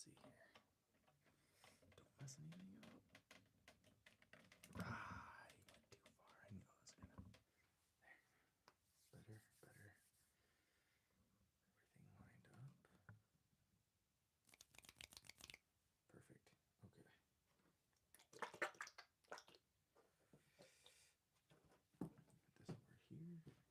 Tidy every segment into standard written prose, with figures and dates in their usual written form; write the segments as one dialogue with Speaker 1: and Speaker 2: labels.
Speaker 1: see here. Don't mess anything up. Ah, you went too far. I knew I was gonna. There. Better. Everything lined up. Perfect. Okay. Put this over here with this.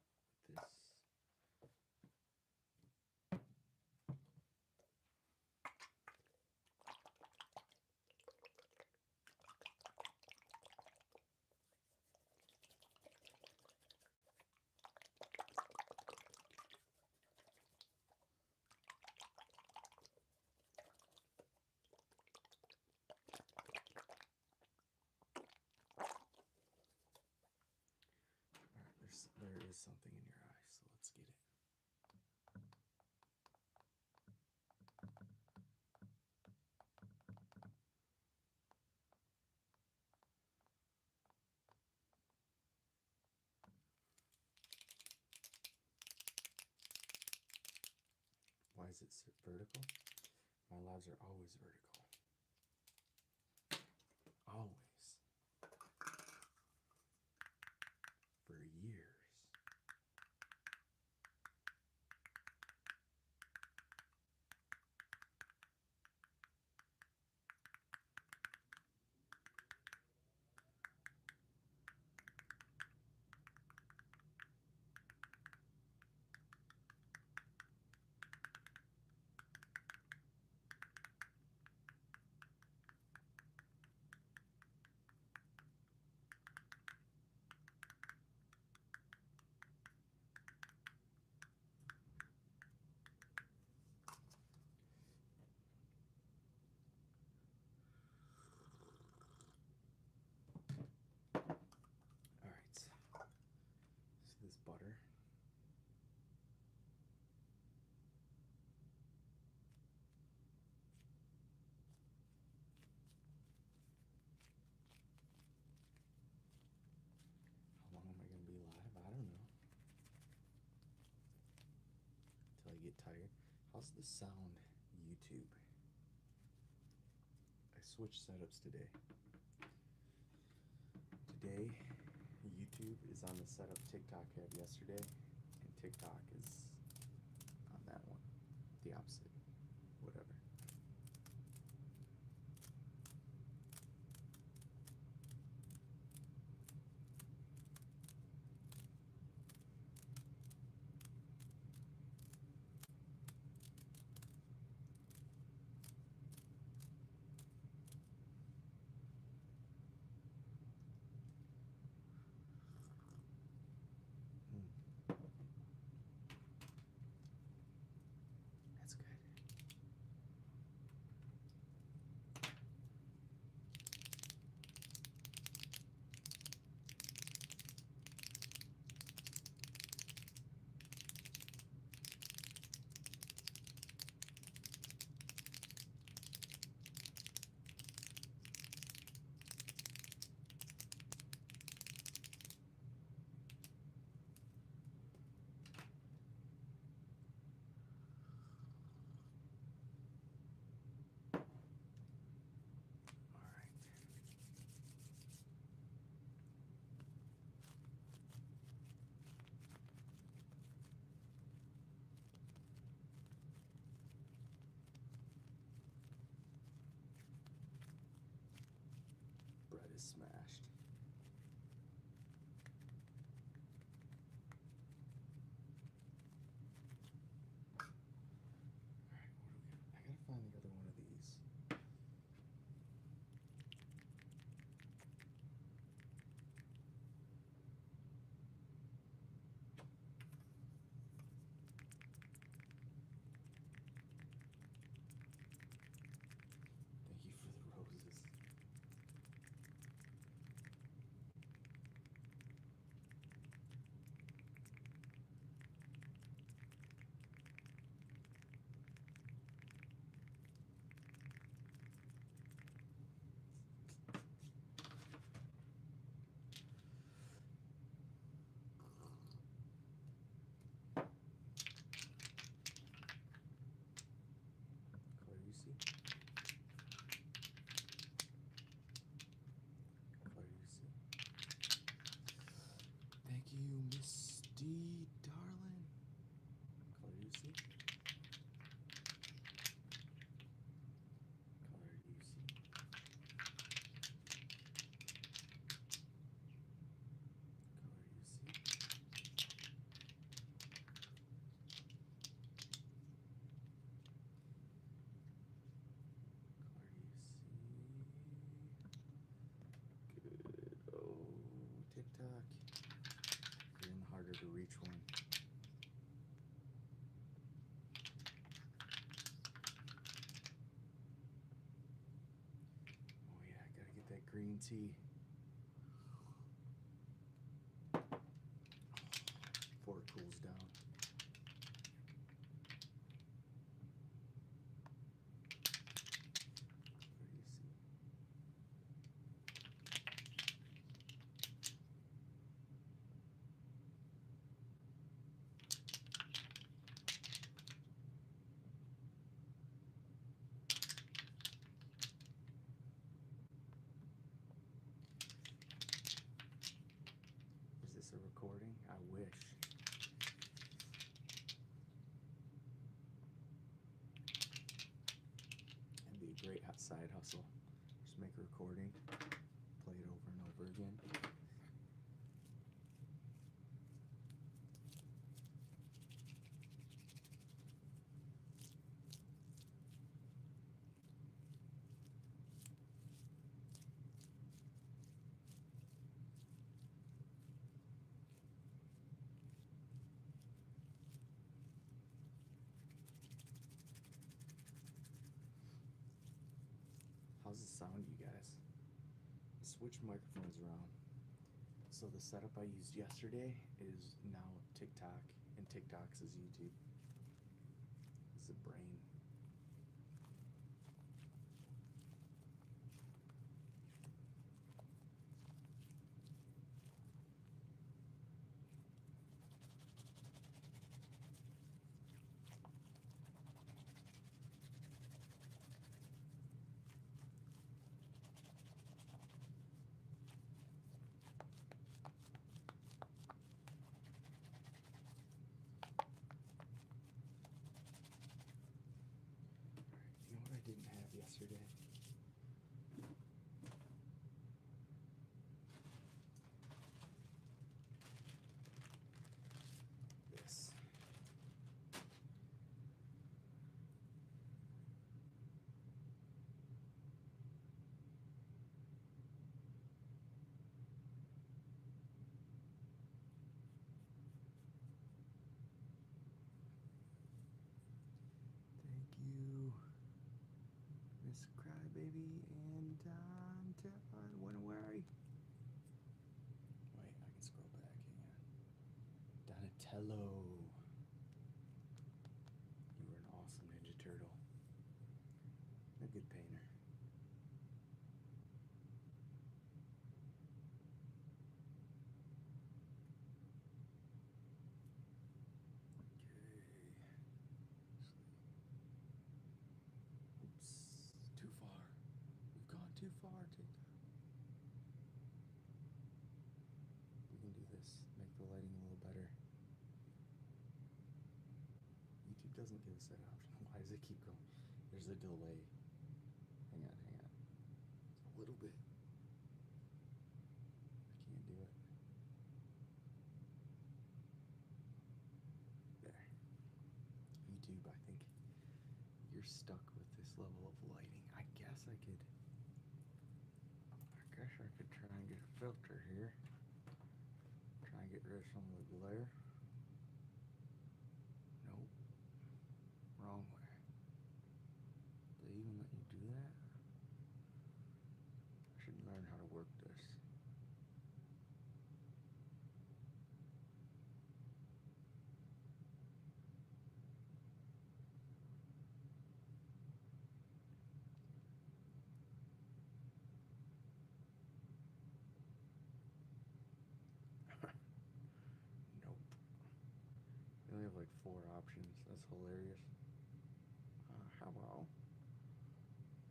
Speaker 1: There is something in your eye, so let's get it. Why is it vertical? My labs are always vertical. Always. For years. Alright. See this butter? How long am I going to be live? I don't know. Until I get tired. How's the sound, YouTube? I switched setups today. Today, YouTube is on the setup TikTok had yesterday, and TikTok is on that one. The opposite. Whatever. That's good. Bread is smashed. Alright, what do we got? I gotta find the other one of these. Thank you for the roses. green tea. Before it cools down. Is this a recording? I wish. It'd be a great side hustle. Just make a recording, play it over and over again. How's it sound, you guys? Switch microphones around. So the setup I used yesterday is now TikTok, and TikTok's is YouTube. It's a brain. You know what I didn't have yesterday? This. Thank you, Miss Crybaby and Don. Went away. Wait, I can scroll back. Hang on. Donatello. You were an awesome Ninja Turtle. A good painter. Oops, too far. We've gone too far, TikTok. We can do this. Make the lighting a little better. YouTube doesn't give us that option. Why does it keep going? There's a delay. Hang on. A little bit. I can't do it. There. YouTube, I think you're stuck with this level of lighting. I guess I could try and get a filter here. Try and get rid of some of the glare. Nope. Wrong way. They even let you do that? I should learn how to work this. Nope. We only have like 4 options. That's hilarious. How about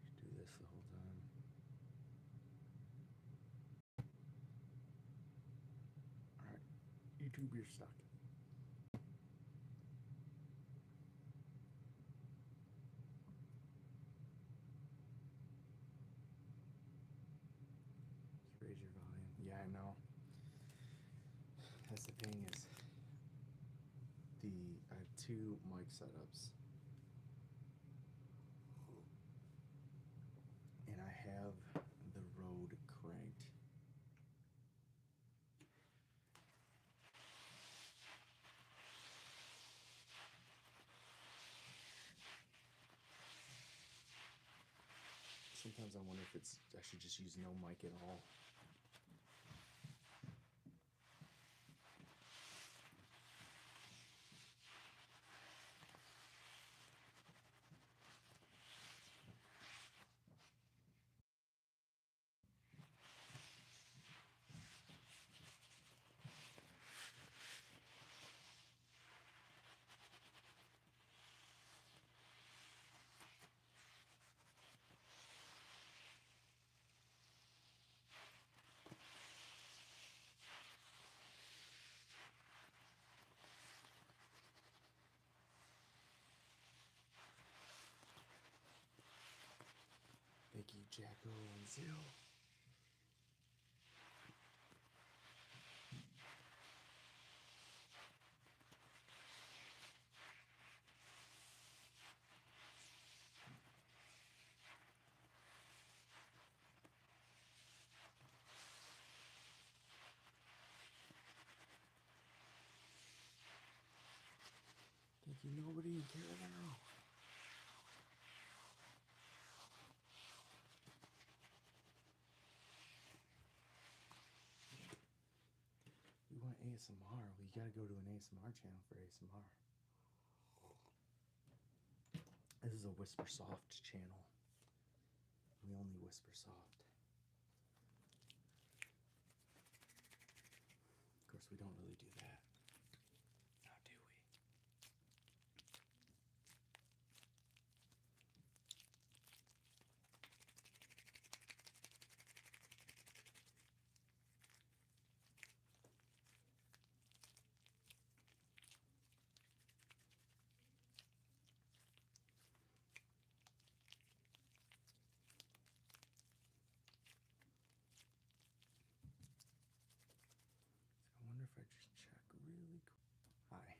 Speaker 1: just do this the whole time? Alright, YouTube, you're stuck. Just raise your volume. Yeah, I know. That's the thing is, I have 2 mic setups. And I have the Rode cranked. Sometimes I wonder if I should just use no mic at all. Thank you, Jacko and Zill. Thank you, nobody in Carolina. You want ASMR? Well, you gotta go to an ASMR channel for ASMR. This is a Whisper Soft channel. We only whisper soft. Of course, we don't really do that. Now, do we? I wonder if I just check really quick. Hi.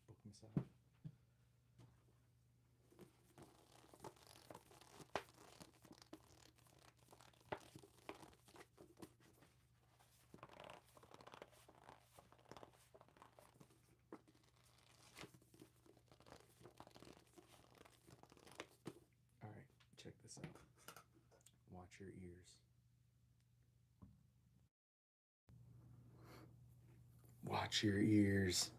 Speaker 1: Book massage. All right, check this out. Watch your ears. Watch your ears.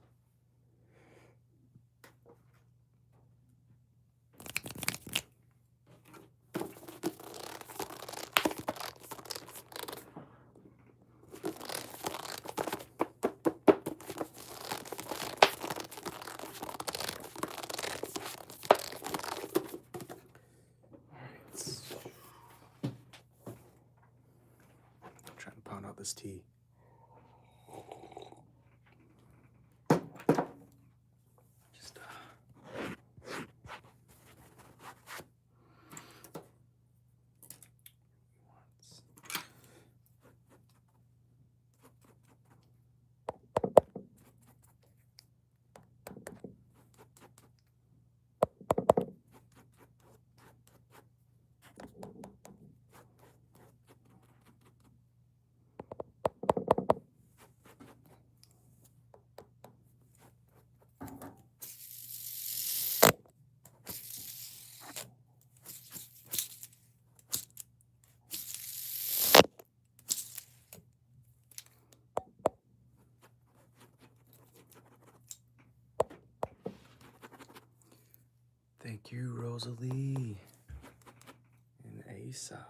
Speaker 1: Trying to pound out this tea. Just thank you, Rosalie and Asa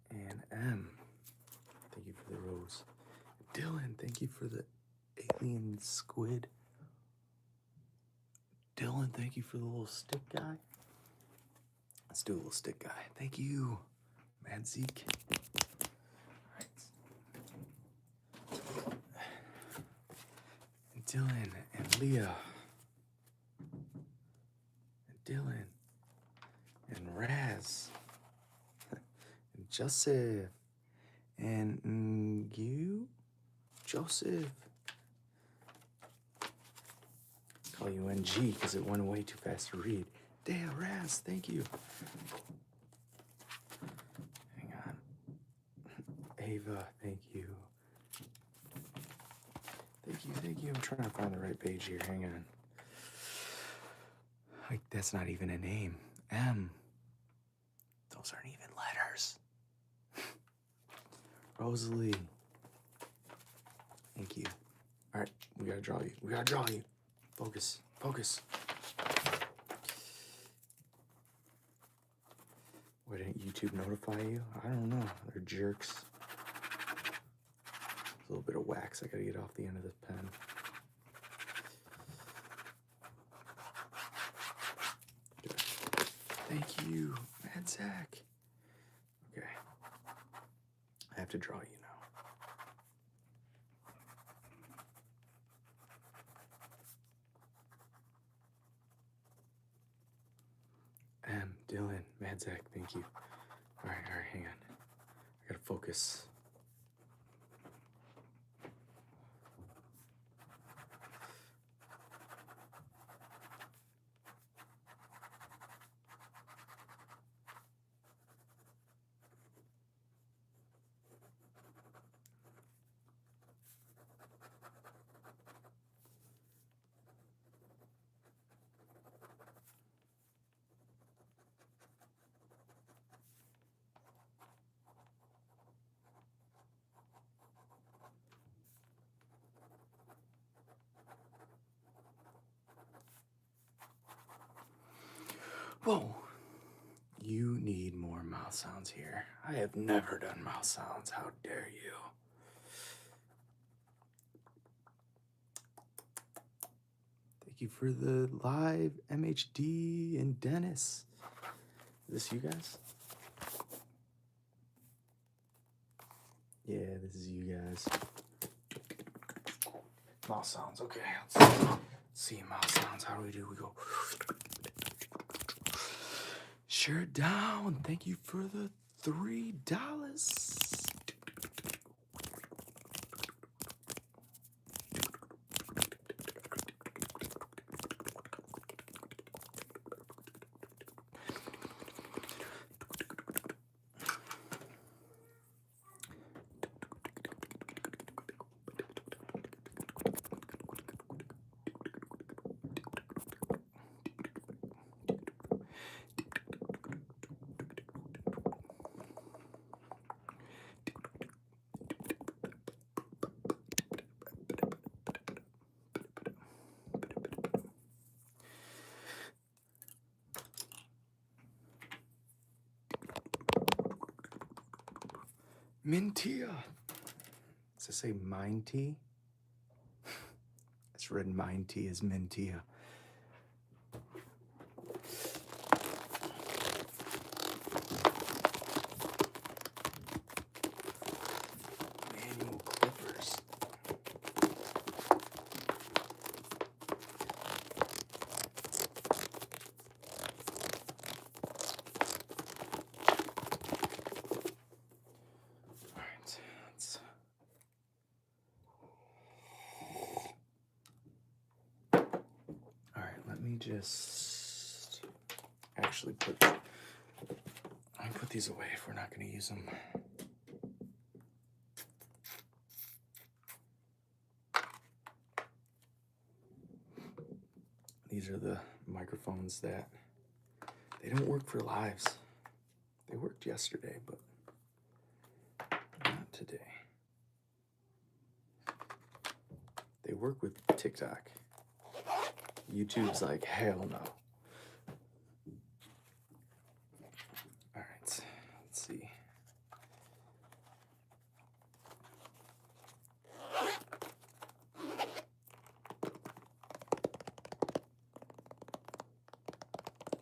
Speaker 1: and M. Thank you for the rose. Dylan, thank you for the alien squid. Dylan, thank you for the little stick guy. Let's do a little stick guy. Thank you, Mad Zeke. All right. And Dylan and Leah. And Dylan and Raz. And Joseph. And you, Joseph. Call you NG because it went way too fast to read. Dale Raz, thank you. Hang on. Ava, thank you. Thank you. I'm trying to find the right page here. Hang on. Like, that's not even a name. M. Those aren't even letters. Rosalie. Thank you. All right, we gotta draw you. Focus. Why didn't YouTube notify you? I don't know. They're jerks. A little bit of wax I gotta get off the end of the pen. Good. Thank you, Mad Zach. Okay. I have to draw you now. Dylan, Mad Zach, thank you. All right, hang on. I gotta focus. Whoa. You need more mouth sounds here. I have never done mouth sounds. How dare you? Thank you for the live MHD and Dennis. Is this you guys? Yeah, this is you guys. Mouth sounds, okay. Let's see mouth sounds. How do? We go. Sure down. Thank you for the $3. Mintia. Does it say Mind Tea? It's written Mind Tea as Mintia. Manual clippers. Just actually put these away if we're not going to use them. These are the microphones that they don't work for lives. They worked yesterday, but not today. They work with TikTok. YouTube's like, hell no. All right, let's see.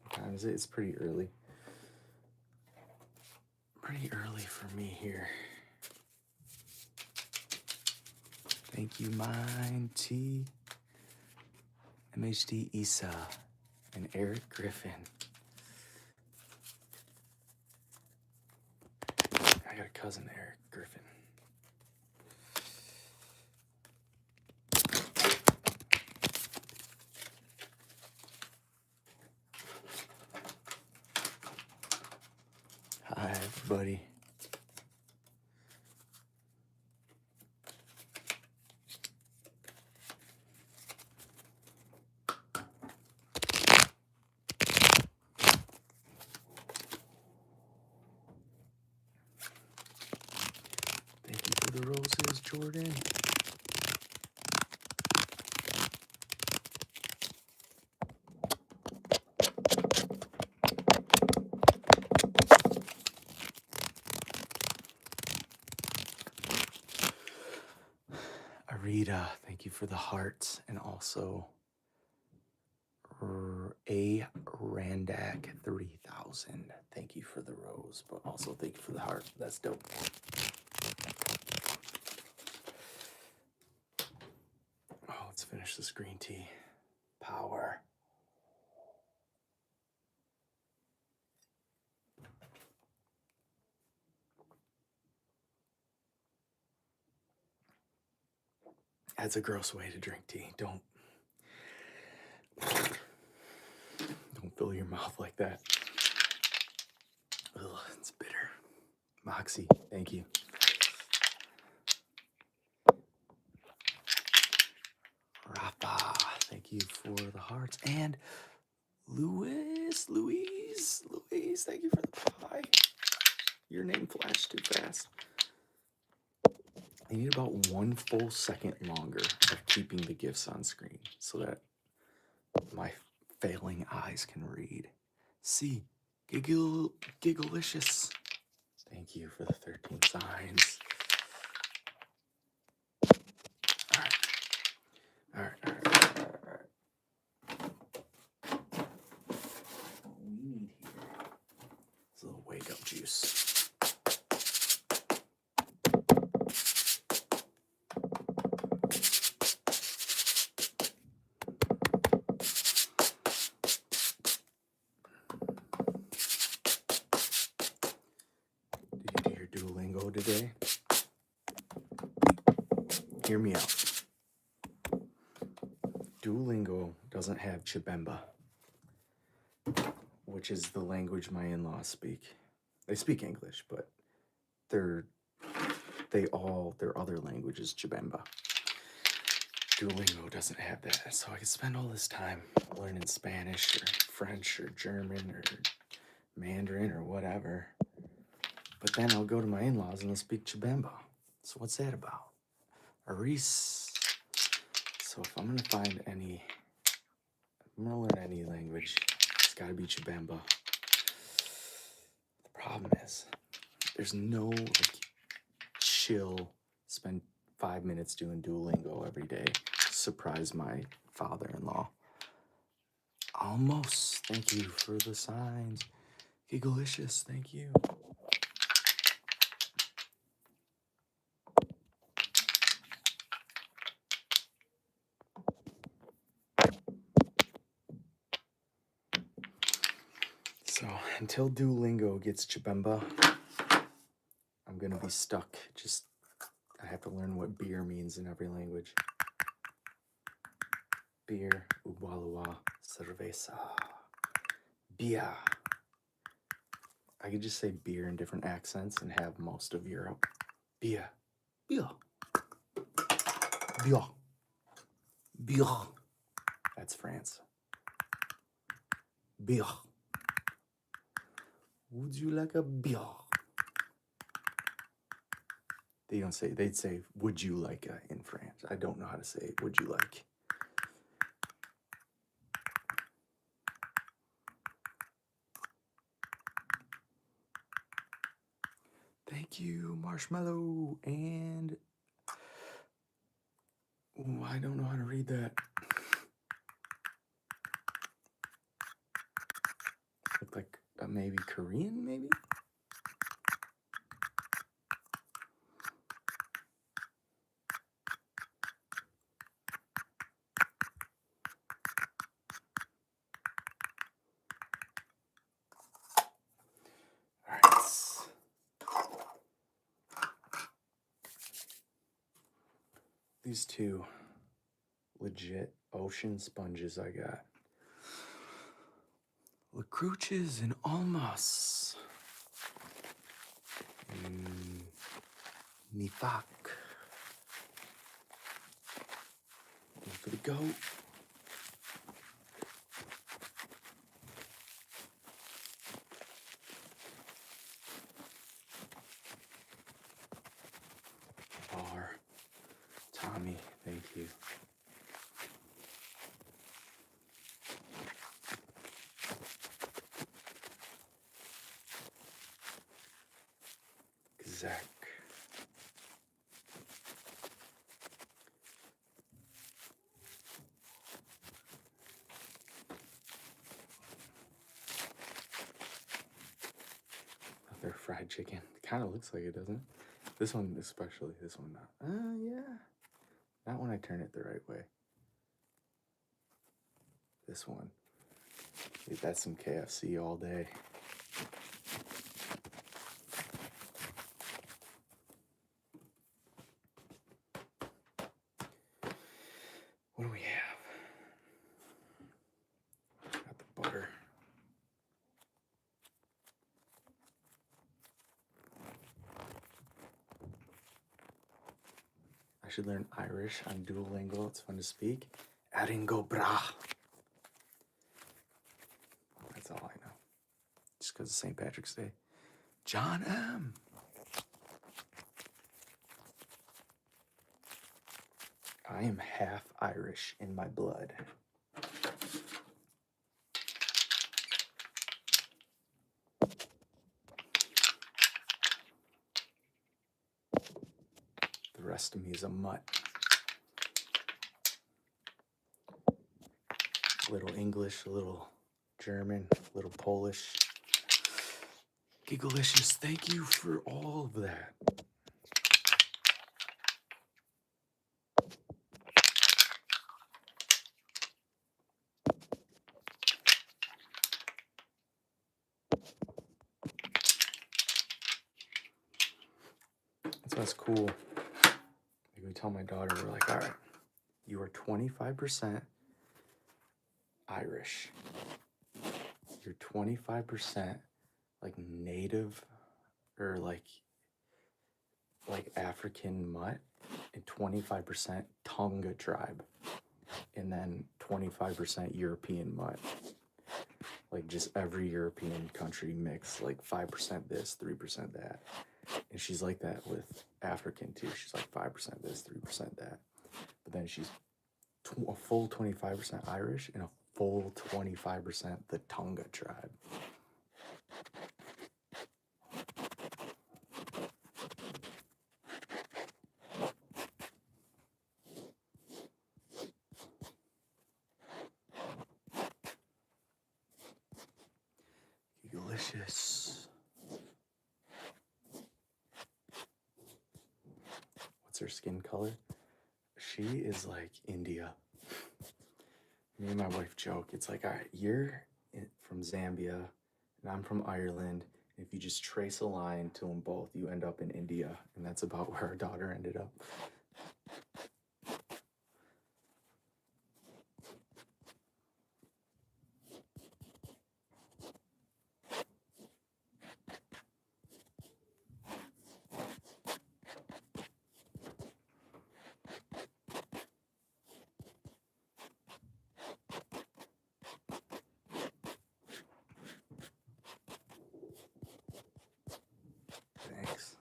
Speaker 1: What time is it? It's pretty early. Pretty early for me here. Thank you, Mind T. MHD Isa and Eric Griffin. I got a cousin, Eric Griffin. buddy. Thank you for the roses, Jordan. Arita, thank you for the hearts, and also A Randak 3000. Thank you for the rose, but also thank you for the heart. That's dope. Oh, let's finish this green tea. Power. That's a gross way to drink tea. Don't fill your mouth like that. Ugh, it's bitter. Moxie, thank you. Rafa, thank you for the hearts. And Louise, thank you for the pie. Your name flashed too fast. I need about 1 full second longer of keeping the gifts on screen so that my failing eyes can read. See, Gigglelicious. Thank you for the 13 signs. All right. What we need here is a little wake up juice. Did you hear Duolingo today? Hear me out. Duolingo doesn't have Chibemba, which is the language my in-laws speak. They speak English, but their other language is Chibemba. Duolingo doesn't have that, so I can spend all this time learning Spanish or French or German or Mandarin or whatever. But then I'll go to my in-laws and they'll speak Chibemba. So what's that about? Aris. So if I'm gonna learn any language, it's gotta be Chibemba. The problem is, there's no chill, spend 5 minutes doing Duolingo every day. Surprise my father-in-law. Almost. Thank you for the signs. Gigglelicious, thank you. So until Duolingo gets Chibemba, I'm gonna be stuck. I have to learn what beer means in every language. Beer, ubalua, cerveza, beer. I could just say beer in different accents and have most of Europe. Beer, beer, beer, beer. That's France. Beer. Would you like a beer? They don't say, they'd say, would you like a in France? I don't know how to say, would you like? Thank you, Marshmallow. And I don't know how to read that. Look like maybe Korean, maybe? All right. These two legit ocean sponges I got. Lacruches and Almas. Nifak. Go for the goat. Bar. Tommy, thank you. Zach. Another fried chicken. Kind of looks like it, doesn't it? This one especially. This one not. Yeah. Not when I turn it the right way. This one. Dude, that's some KFC all day. What do we have? Got the butter. I should learn Irish on Duolingo. It's fun to speak. Aringo bra. That's all I know. Just because of St. Patrick's Day. John M. I am half Irish in my blood. The rest of me is a mutt. A little English, a little German, a little Polish. Gigglicious, thank you for all of that. That's what's cool. Like we tell my daughter, we're like, all right, you are 25% Irish. You're 25% like native or like African mutt, and 25% Tonga tribe, and then 25% European mutt. Like just every European country mix, like 5% this, 3% that. And she's like that with African too. She's like 5% this, 3% that. But then she's a full 25% Irish and a full 25% the Tonga tribe. Delicious. What's her skin color? She is like India. Me and my wife joke. It's like, all right, you're from Zambia and I'm from Ireland. If you just trace a line to them both, you end up in India. And that's about where our daughter ended up. Thanks.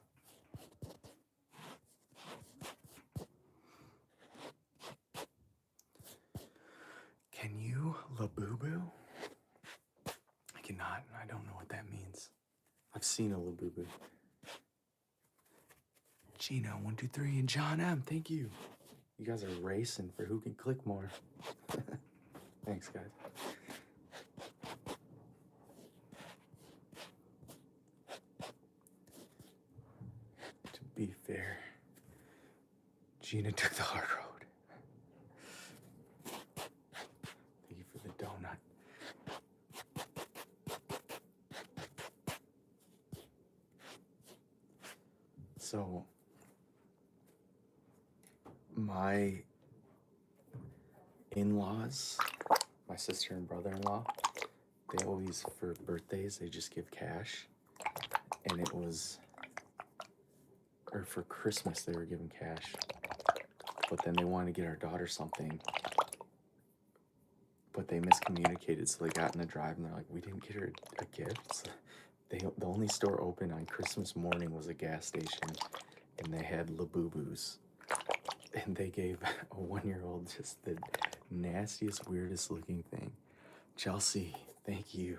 Speaker 1: Can you Labubu? I cannot. I don't know what that means. I've seen a Labubu. Gina 123 and John M. Thank you. You guys are racing for who can click more. Thanks, guys. To be fair, Gina took the hard road. Thank you for the donut. So, my in-laws, my sister and brother-in-law, they always, for birthdays, they just give cash. And it was or for Christmas they were giving cash. But then they wanted to get our daughter something, but they miscommunicated, so they got in the drive and they're like, we didn't get her a gift. So the only store open on Christmas morning was a gas station, and they had Labubus. And they gave a 1-year-old just the nastiest, weirdest looking thing. Chelsea, thank you.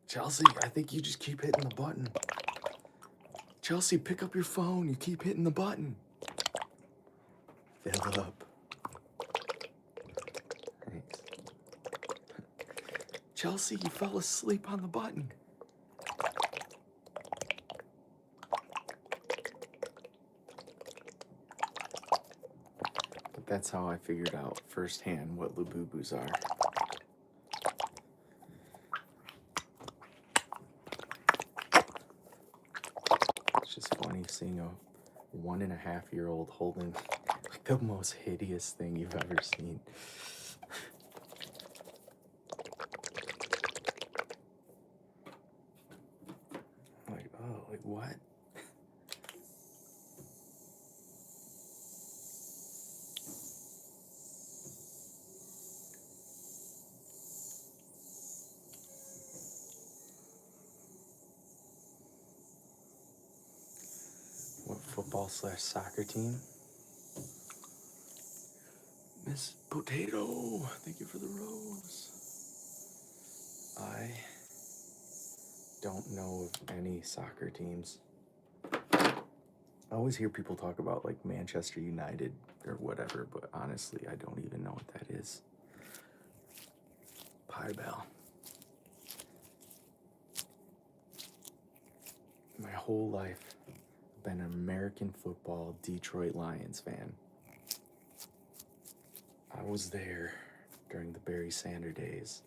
Speaker 1: Chelsea, I think you just keep hitting the button. Chelsea, pick up your phone. You keep hitting the button. Fill up. Thanks. Chelsea, you fell asleep on the button. But that's how I figured out firsthand what Labubus are. It's just funny seeing a 1.5-year-old holding like the most hideous thing you've ever seen. Like, oh, like what? What football/soccer team? Miss Potato, thank you for the rose. I don't know of any soccer teams. I always hear people talk about like Manchester United or whatever, but honestly, I don't even know what that is. Pie Bell. My whole life, I've been an American football Detroit Lions fan. I was there during the Barry Sanders days.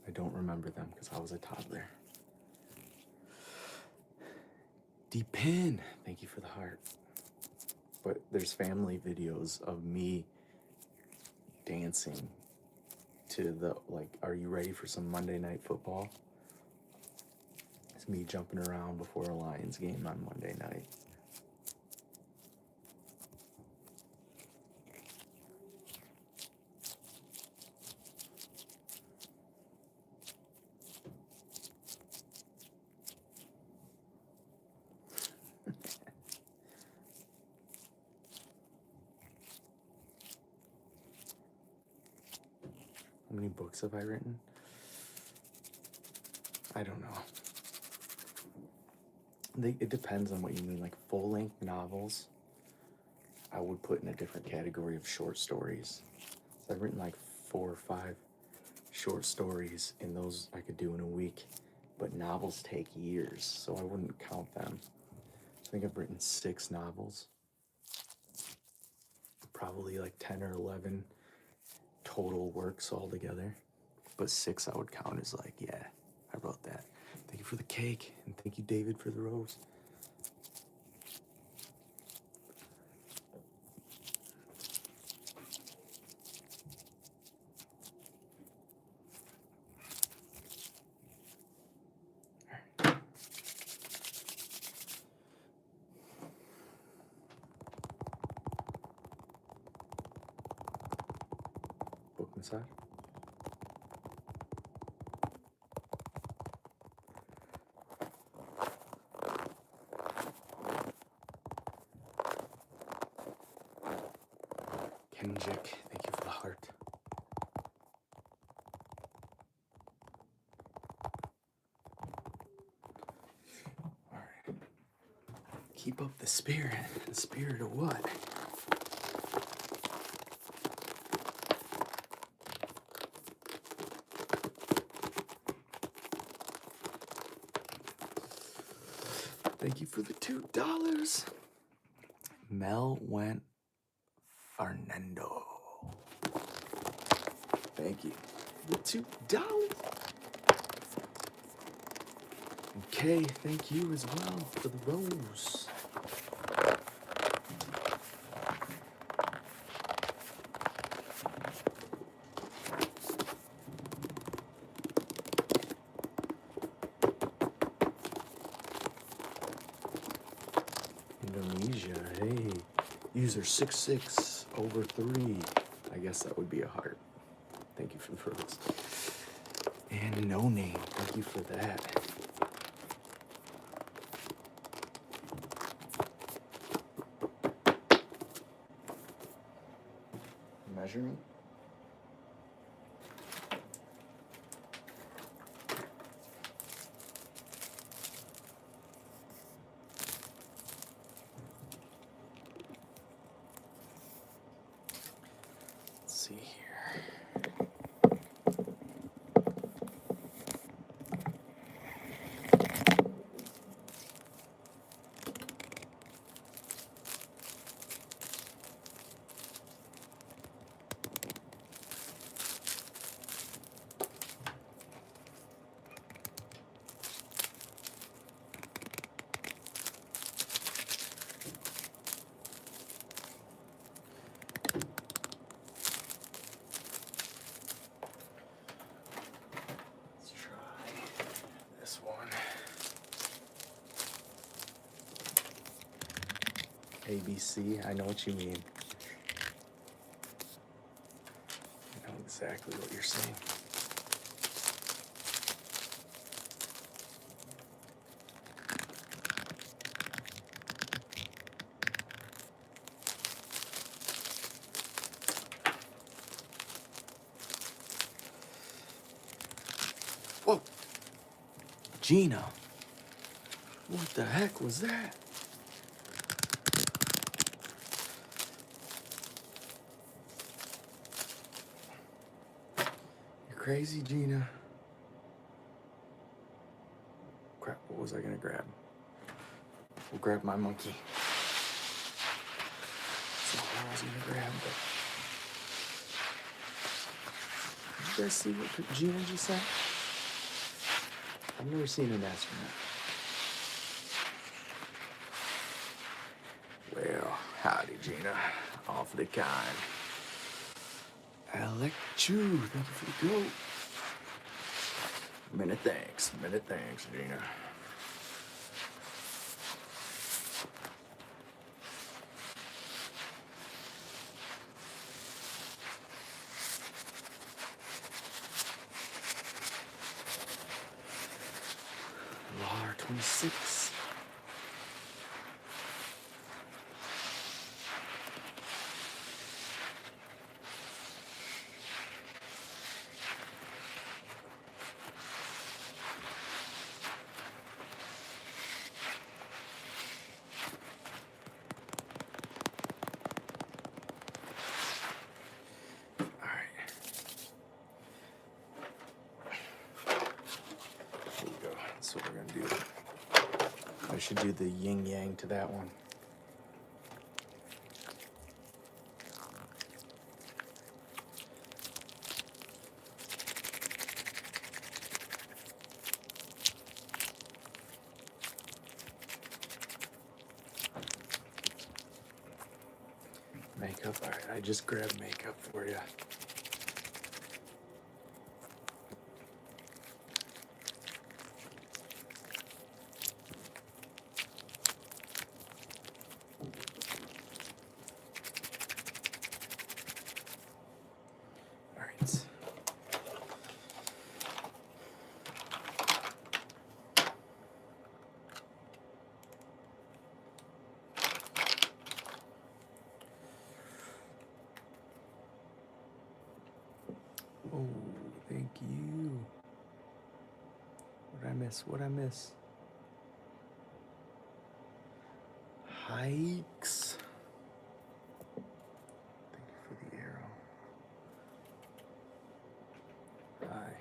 Speaker 1: I don't remember them because I was a toddler. D-Pin, thank you for the heart. But there's family videos of me dancing to the, like, are you ready for some Monday Night Football? It's me jumping around before a Lions game on Monday night. How many books have I written? I don't know. It depends on what you mean. Like full-length novels, I would put in a different category of short stories. So I've written like 4 or 5 short stories, and those I could do in a week. But novels take years, so I wouldn't count them. I think I've written 6 novels. Probably like 10 or 11 total works altogether. But 6 I would count as like, yeah, I wrote that. Thank you for the cake, and thank you, David, for the rose. Book massage. Kenjik, thank you for the heart. All right. Keep up the spirit. The spirit of what? Thank you for the $2. Mel went Fernando. Thank you. The $2. Okay, thank you as well for the rose. User 66/3. I guess that would be a heart. Thank you for the first. And no name. Thank you for that. Measuring. Let's see here. Let's try this one. ABC, I know what you mean. I know exactly what you're saying. Whoa! Gina! What the heck was that? You're crazy, Gina. Crap, what was I gonna grab? We'll grab my monkey. That's not what I was gonna grab, but... Did you guys see what Gina just said? I've never seen an astronaut. Well, howdy, Gina. Awfully kind. Alechu, thank you for the goat. Many thanks, Gina. LAR 26. That's what we're gonna do. I should do the yin yang to that one. Makeup. All right, I just grabbed makeup for you. Oh, thank you. What'd I miss? What'd I miss? Hikes. Thank you for the arrow. Hi.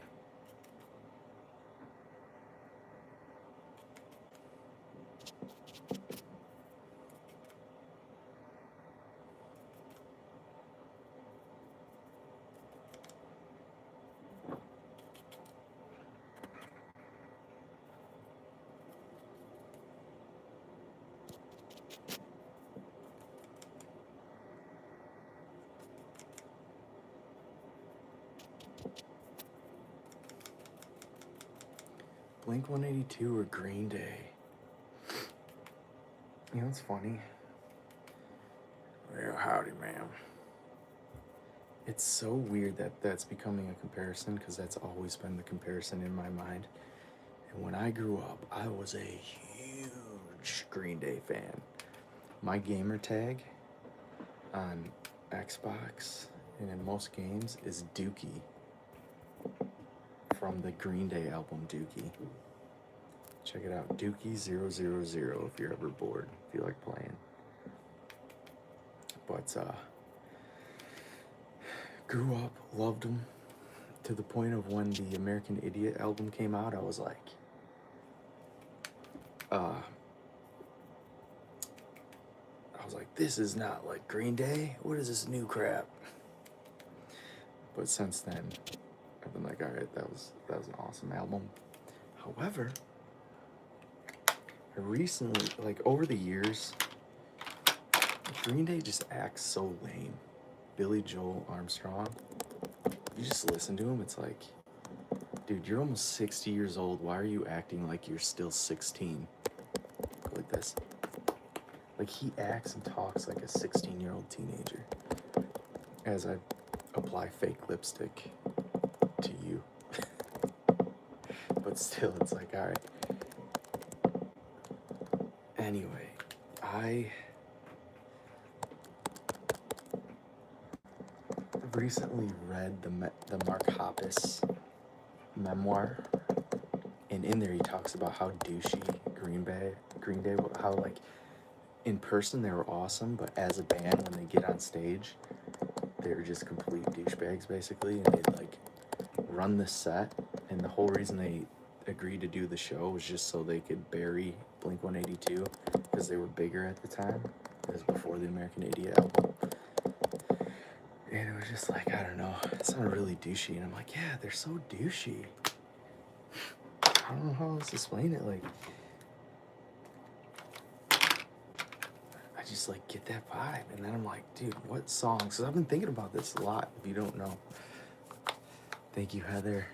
Speaker 1: Blink-182 or Green Day? You know, it's funny. howdy, ma'am. It's so weird that that's becoming a comparison because that's always been the comparison in my mind. And when I grew up, I was a huge Green Day fan. My gamer tag on Xbox and in most games is Dookie from the Green Day album Dookie. Check it out, Dookie000 if you're ever bored, if you like playing. But grew up, loved them, to the point of when the American Idiot album came out, I was like, this is not like Green Day. What is this new crap? But since then, I've been like, all right, that was an awesome album. However, I recently, like over the years, Green Day just acts so lame. Billy Joel Armstrong, you just listen to him, it's like, dude, you're almost 60 years old. Why are you acting like you're still 16? Like this. Like he acts and talks like a 16-year-old teenager. As I apply fake lipstick to you. But still, it's like, all right. Anyway, I recently read the Mark Hoppus memoir, and in there he talks about how douchey Green Day, how like in person they were awesome, but as a band when they get on stage, they're just complete douchebags basically, and they'd like run the set, and the whole reason they agreed to do the show was just so they could bury Blink-182 because they were bigger at the time. It was before the American Idiot album. And it was just like, I don't know, it sounded really douchey. And I'm like, yeah, they're so douchey. I don't know how else to explain it. Like, I just like get that vibe. And then I'm like, dude, what songs? Because I've been thinking about this a lot, if you don't know. Thank you, Heather.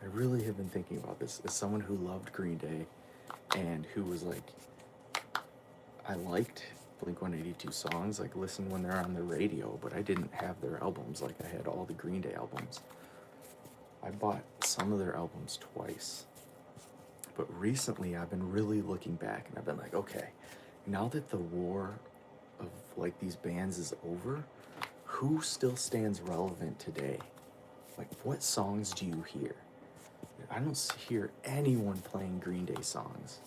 Speaker 1: I really have been thinking about this as someone who loved Green Day and who was like, I liked Blink-182 songs, like listen when they're on the radio, but I didn't have their albums like I had all the Green Day albums. I bought some of their albums twice. But recently I've been really looking back and I've been like, okay, now that the war of like these bands is over, who still stands relevant today? Like what songs do you hear? I don't hear anyone playing Green Day songs.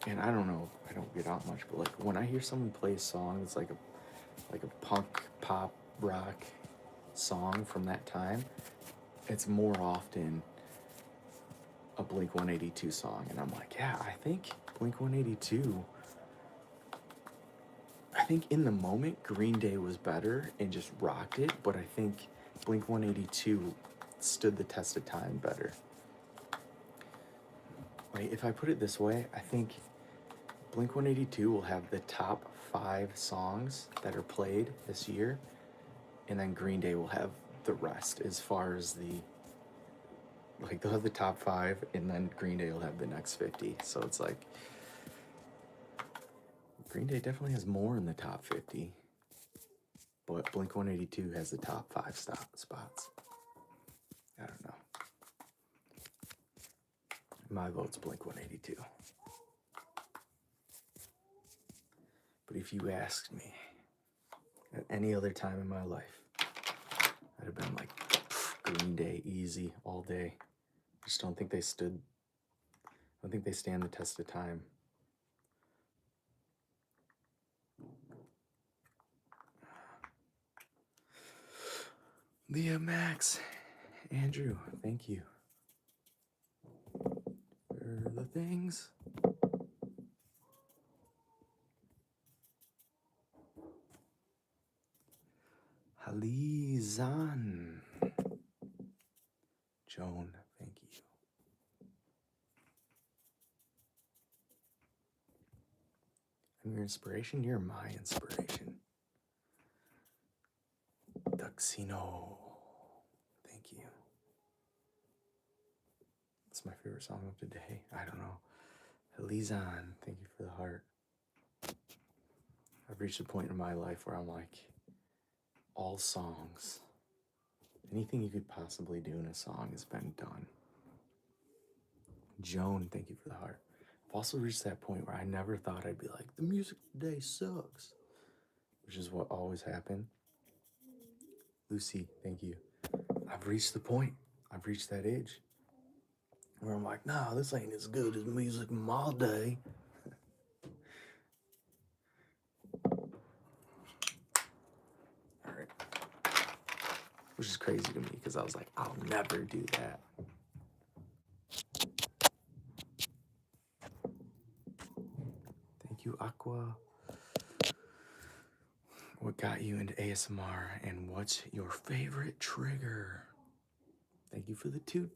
Speaker 1: And I don't know, I don't get out much, but like when I hear someone play a song that's like a punk, pop, rock song from that time, it's more often a Blink-182 song. And I'm like, yeah, I think Blink-182, I think in the moment Green Day was better and just rocked it, but I think Blink-182 stood the test of time better. Like if I put it this way, I think Blink-182 will have the top 5 songs that are played this year, and then Green Day will have the rest as far as like they'll have the top 5, and then Green Day will have the next 50. So it's like, Green Day definitely has more in the top 50, but Blink-182 has the top 5 spots. I don't know. My vote's Blink-182. But if you asked me at any other time in my life, I'd have been like, Green Day, easy, all day. I just don't think they stand the test of time. Leah Max, Andrew, thank you for the things. Halizan. Joan, thank you. I'm your inspiration, you're my inspiration. Duxino, thank you. It's my favorite song of today. I don't know. Halizan, thank you for the heart. I've reached a point in my life where I'm like, all songs, anything you could possibly do in a song has been done. Joan, thank you for the heart. I've also reached that point where I never thought I'd be like, the music today sucks, which is what always happened. Lucy, thank you. I've reached the point, I've reached that age where I'm like, nah, this ain't as good as music in my day. All right. Which is crazy to me because I was like, I'll never do that. Thank you, Aqua. What got you into ASMR and what's your favorite trigger? Thank you for the $2.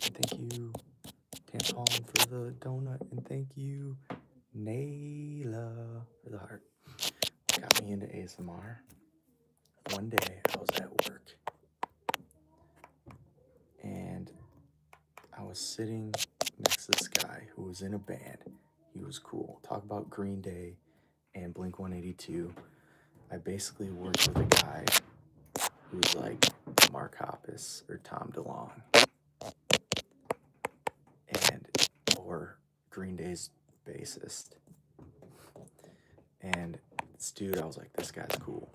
Speaker 1: And thank you, Tampon, for the donut. And thank you, Nayla, for the heart. What got me into ASMR? One day I was at work and I was sitting next to this guy who was in a band. He was cool. Talk about Green Day and Blink 182. I basically worked with a guy who was like Mark Hoppus or Tom DeLonge, or Green Day's bassist. And this dude, I was like, this guy's cool.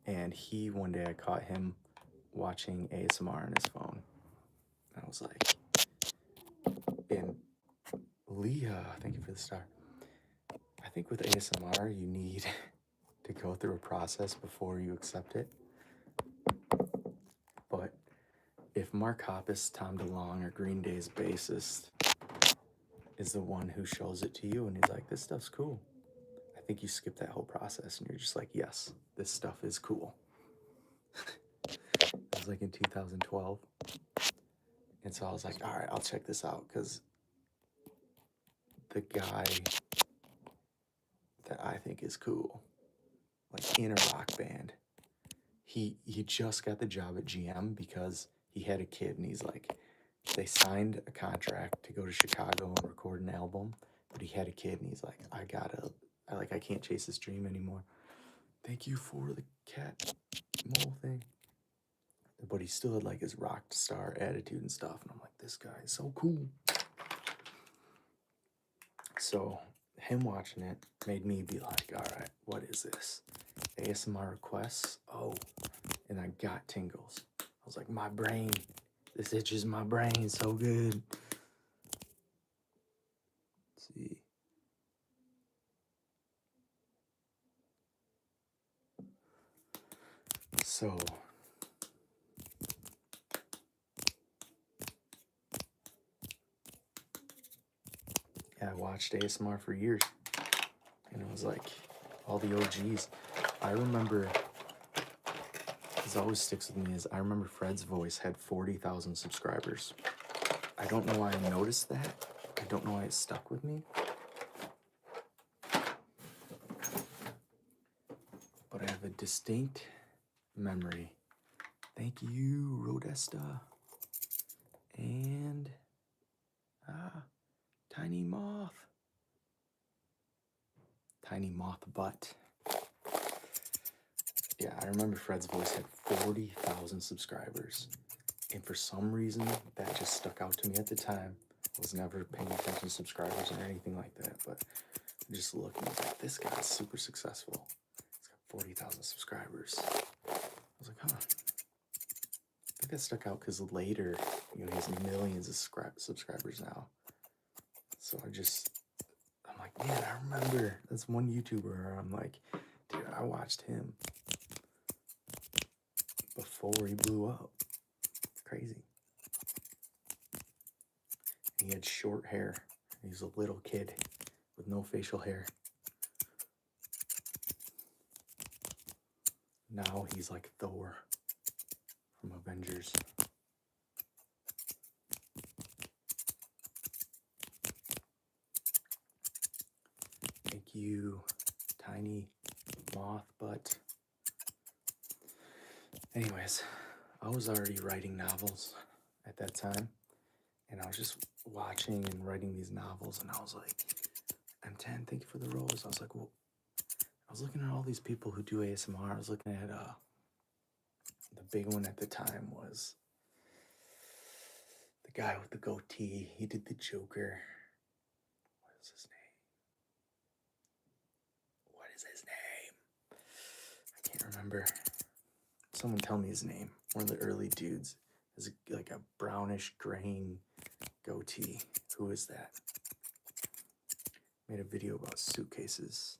Speaker 1: And one day I caught him watching ASMR on his phone. I was like, and Leah, thank you for the star. I think with ASMR, you need to go through a process before you accept it. But if Mark Hoppus, Tom DeLonge, or Green Day's bassist is the one who shows it to you and he's like, this stuff's cool, I think you skip that whole process and you're just like, yes, this stuff is cool. It was like in 2012. And so I was like, all right, I'll check this out, because the guy that I think is cool, like in a rock band, he just got the job at GM because he had a kid, and he's like, they signed a contract to go to Chicago and record an album, but he had a kid, and he's like, I can't chase this dream anymore. Thank you for the cat mole thing. But he still had like his rock star attitude and stuff, and I'm like, this guy is so cool. So him watching it made me be like, all right, what is this? ASMR requests? Oh, and I got tingles. I was like, my brain, this itches my brain so good. Let's see. So yeah, I watched ASMR for years, and it was like all the OGs. I remember, this always sticks with me, is I remember Fred's Voice had 40,000 subscribers. I don't know why I noticed that. I don't know why it stuck with me. But I have a distinct memory. Thank you, Rodesta. And Tiny Moth. Tiny Moth Butt. Yeah, I remember Fred's Voice had 40,000 subscribers. And for some reason, that just stuck out to me at the time. I was never paying attention to subscribers or anything like that, but just looking, I was like, this guy's super successful. He's got 40,000 subscribers. I was like, huh. I think that stuck out because later, he has millions of subscribers now. So I'm like, man, I remember this one YouTuber where I'm like, dude, I watched him before he blew up. It's crazy. He had short hair. He was a little kid with no facial hair. Now he's like Thor from Avengers. Thank you, Tiny Moth Butt. Anyways, I was already writing novels at that time, and I was just watching and writing these novels, and I was like, M10, thank you for the rose. I was like, well, I was looking at all these people who do ASMR. I was looking at the big one at the time was the guy with the goatee. He did the Joker. What is his name? What is his name? I can't remember. Someone tell me his name. One of the early dudes. Is like a brownish graying goatee. Who is that? Made a video about suitcases.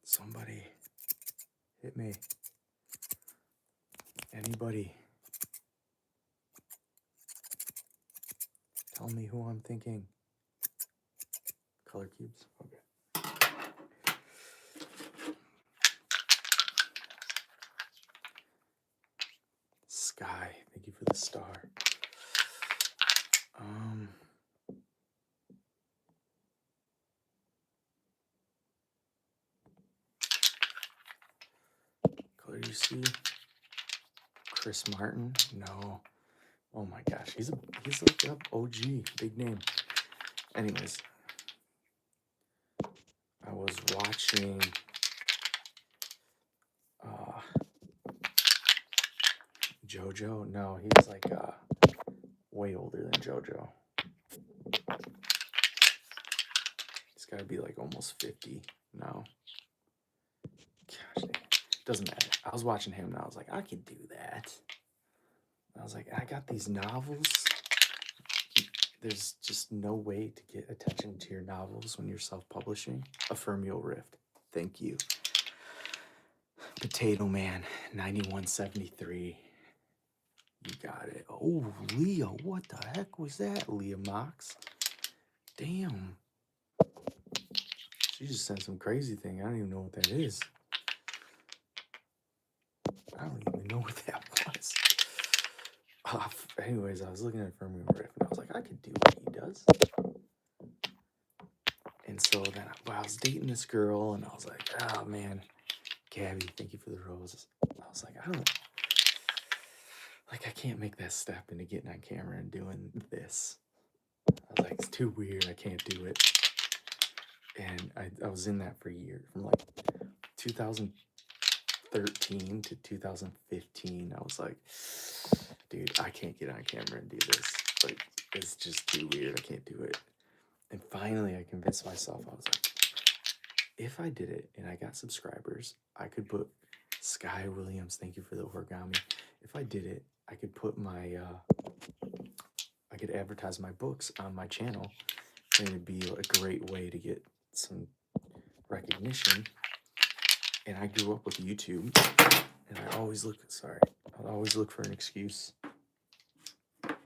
Speaker 1: Somebody hit me. Anybody? Tell me who I'm thinking. Color cubes? Okay. Sky, thank you for the star. Color you see? Chris Martin? No. Oh my gosh, he's like a OG, big name. Anyways, I was watching JoJo. No, he's like way older than JoJo. He's got to be like almost 50 now. Gosh, doesn't matter. I was watching him and I was like, I could do that. I was like, I got these novels. There's just no way to get attention to your novels when you're self-publishing. Affirmio Rift. Thank you. Potato Man, 9173. You got it. Oh, Leah, what the heck was that, Leah Mox? Damn. She just sent some crazy thing. I don't even know what that is. I don't even know what that was. Anyways, I was looking at Affirmio Rift and I was like, I could do what he does. And so then I was dating this girl and I was like, oh man, Gabby, thank you for the roses. I was like, I can't make that step into getting on camera and doing this. I was like, it's too weird. I can't do it. And I was in that for years, from like 2013 to 2015. I was like, dude, I can't get on camera and do this. Like, it's just too weird. I can't do it. And finally, I convinced myself. I was like, if I did it and I got subscribers, I could put Sky Williams, thank you for the origami. If I did it, I could put my, I could advertise my books on my channel, and it'd be a great way to get some recognition. And I grew up with YouTube, and I always look for an excuse. But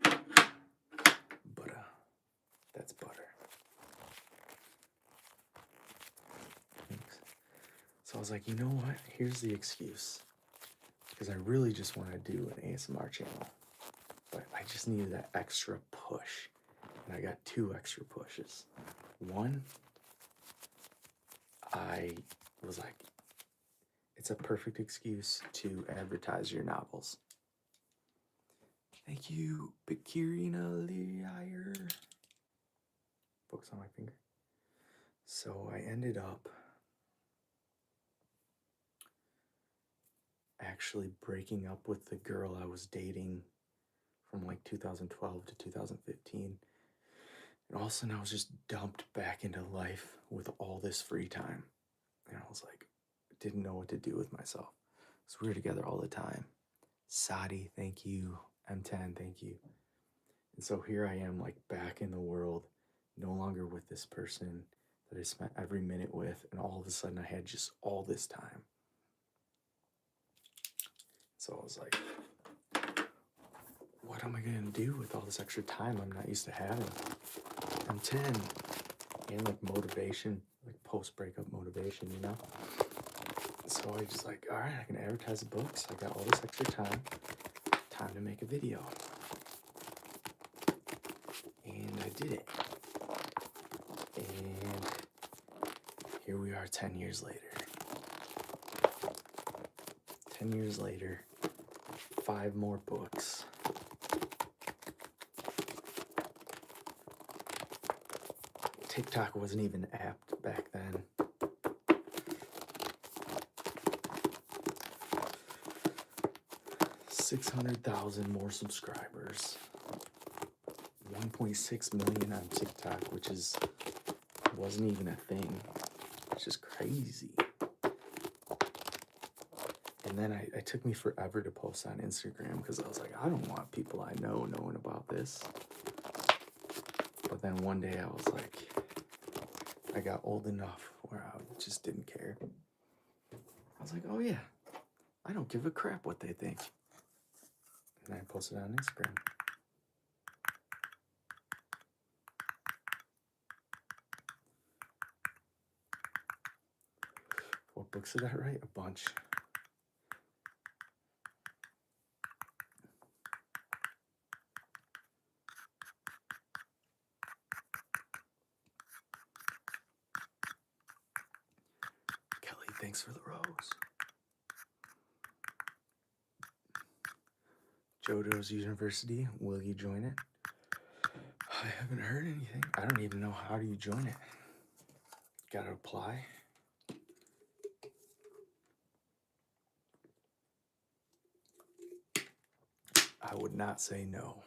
Speaker 1: that's butter. Thanks. So I was like, you know what? Here's the excuse. Because I really just want to do an ASMR channel. But I just needed that extra push. And I got 2 extra pushes. One, I was like, it's a perfect excuse to advertise your novels. Thank you, Bikirina Lear. Books on my finger. So I ended up actually breaking up with the girl I was dating from like 2012 to 2015. And all of a sudden I was just dumped back into life with all this free time. And I was like, didn't know what to do with myself. So we were together all the time. Sadi, thank you. M10, thank you. And so here I am, like, back in the world, no longer with this person that I spent every minute with, and all of a sudden I had just all this time. So I was like, what am I gonna do with all this extra time I'm not used to having? M10, and like motivation, like post-breakup motivation, you know? So I just like, all right, I can advertise the books. I got all this extra time to make a video. And I did it. And here we are 10 years later. 10 years later, 5 more books. TikTok wasn't even apt back then. $600,000 more subscribers. 1.6 million on TikTok, which wasn't even a thing. It's just crazy. And then it took me forever to post on Instagram because I was like, I don't want people I know knowing about this. But then one day I was like, I got old enough where I just didn't care. I was like, oh yeah, I don't give a crap what they think. And I posted on Instagram. What books did I write? A bunch. Kelly, thanks for the rose. JoJo's University, will you join it? I haven't heard anything. I don't even know how do you join it. Gotta apply. I would not say no.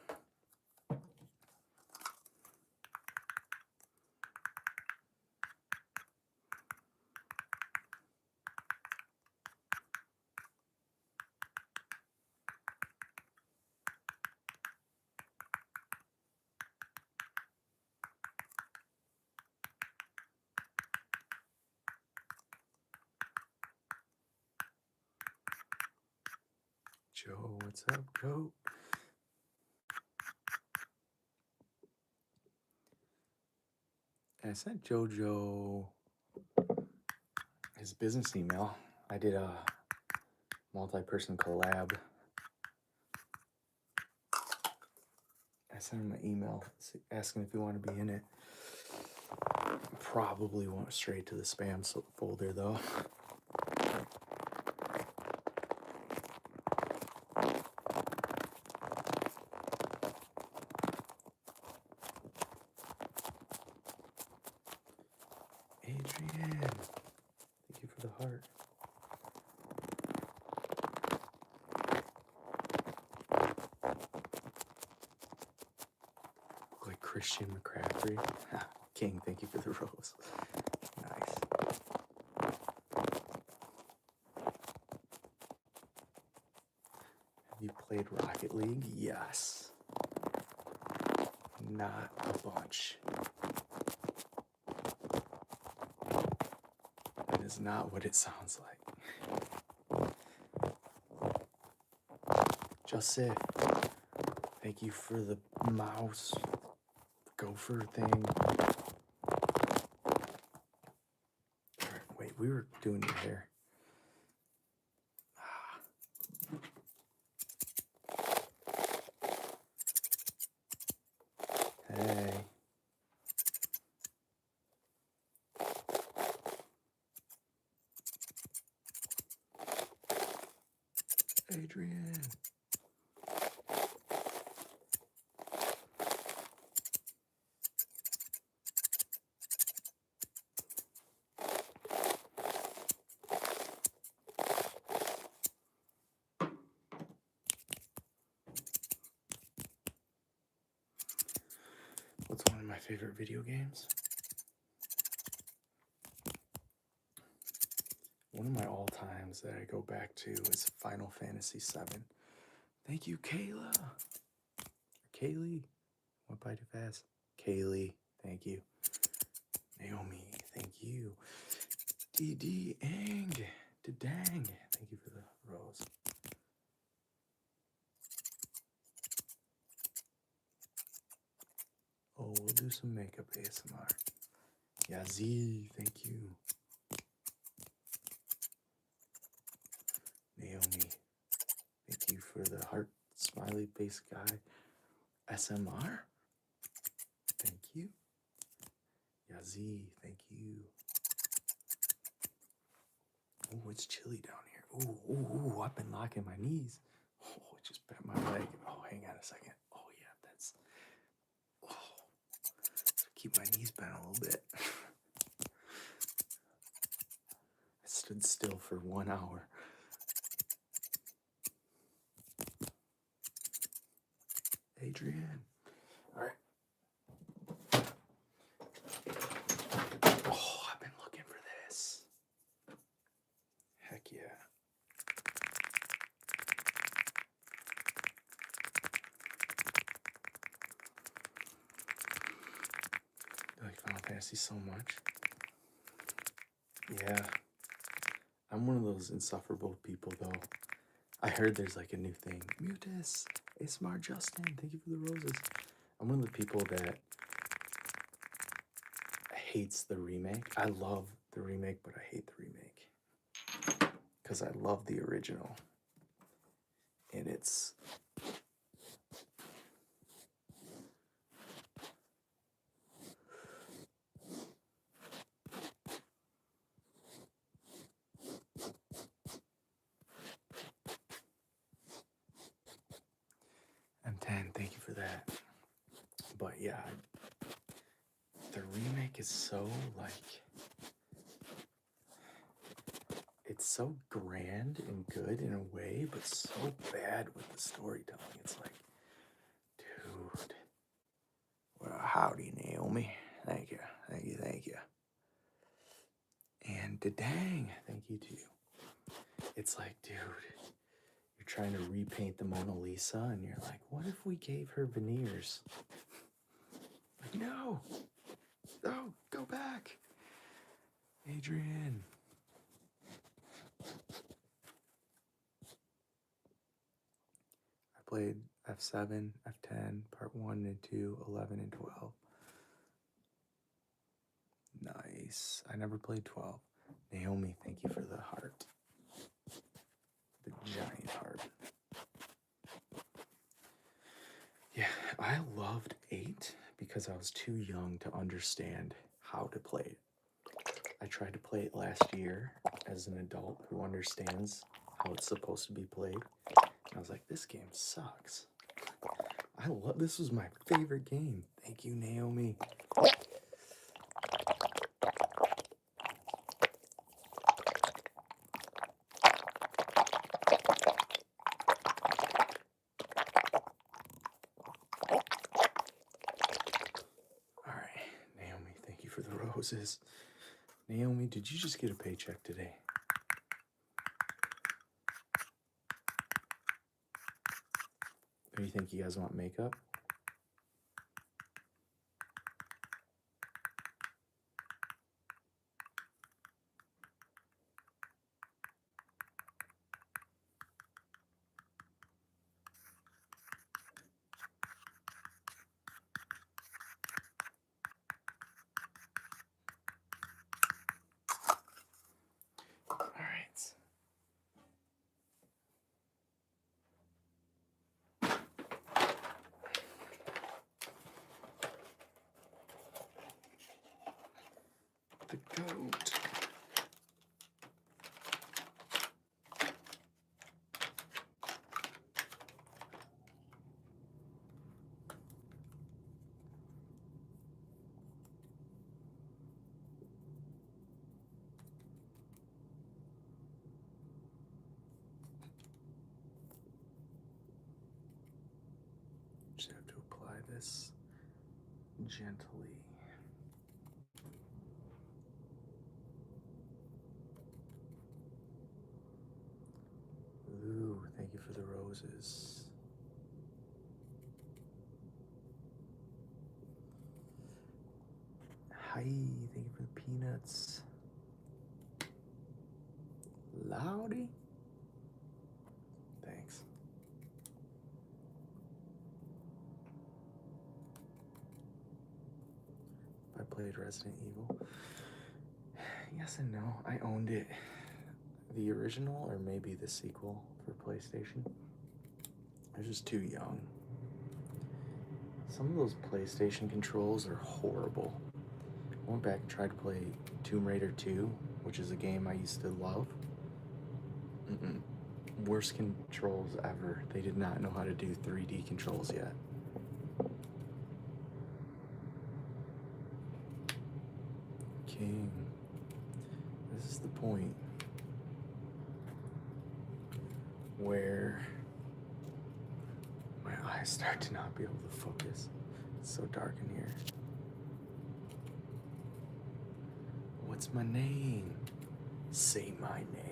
Speaker 1: Joe, what's up, Joe? And I sent JoJo his business email. I did a multi-person collab. I sent him an email asking if he wanted to be in it. Probably went straight to the spam folder though. Adrian, thank you for the heart. Look like Christian McCaffrey. King, thank you for the rose. Nice. Have you played Rocket League? Yes. Not a bunch. That is not what it sounds like. Joseph, thank you for the mouse gopher thing. Alright, wait, we were doing your hair. Hey. Adrian. What's one of my favorite video games? One of my all-times that I go back to is Final Fantasy VII. Thank you, Kayla. Kaylee. Went by too fast. Kaylee, thank you. Naomi, thank you. DD Ang, Dang, thank you for the rose. Oh, we'll do some makeup ASMR. Yazzie, thank you. Naomi, thank you for the heart smiley face guy. SMR, thank you. Yazzie, thank you. Oh, it's chilly down here. Ooh, I've been locking my knees. Oh, it just bent my leg. Oh, hang on a second. Oh, yeah, that's... Oh, keep my knees bent a little bit. I stood still for 1 hour. Adrian. All right. Oh, I've been looking for this. Heck yeah. I like Final Fantasy so much. Yeah. I'm one of those insufferable people, though. I heard there's like a new thing. Mutus, ASMR Justin, thank you for the roses. I'm one of the people that hates the remake. I love the remake, but I hate the remake. Because I love the original. And it's... M10, thank you for that. But yeah, the remake is so like... It's so grand and good in a way, but so bad with the storytelling. It's like, dude. Well, howdy, Naomi. Thank you, thank you, thank you. And dang, thank you to you. It's like, dude, you're trying to repaint the Mona Lisa, and you're like, what if we gave her veneers? Like, no, go back, Adrian. I played F7, F10, Part 1 and 2, 11 and 12. Nice. I never played 12. Naomi, thank you for the heart. The giant heart. Yeah, I loved 8 because I was too young to understand how to play it. I tried to play it last year as an adult who understands how it's supposed to be played. And I was like, this game sucks. This was my favorite game. Thank you, Naomi. Alright, Naomi, thank you for the roses. Naomi, did you just get a paycheck today? Or do you think you guys want makeup? The goat. Just have to apply this gently. Ooh, thank you for the roses. Hi, thank you for the peanuts. Loudy? Thanks. I played Resident Evil. Yes and no. I owned it. The original or maybe the sequel for PlayStation. I was just too young. Some of those PlayStation controls are horrible. I went back and tried to play Tomb Raider 2, which is a game I used to love. Worst controls ever. They did not know how to do 3D controls yet. King. This is the point where my eyes start to not be able to focus. It's so dark in here. What's my name? Say my name.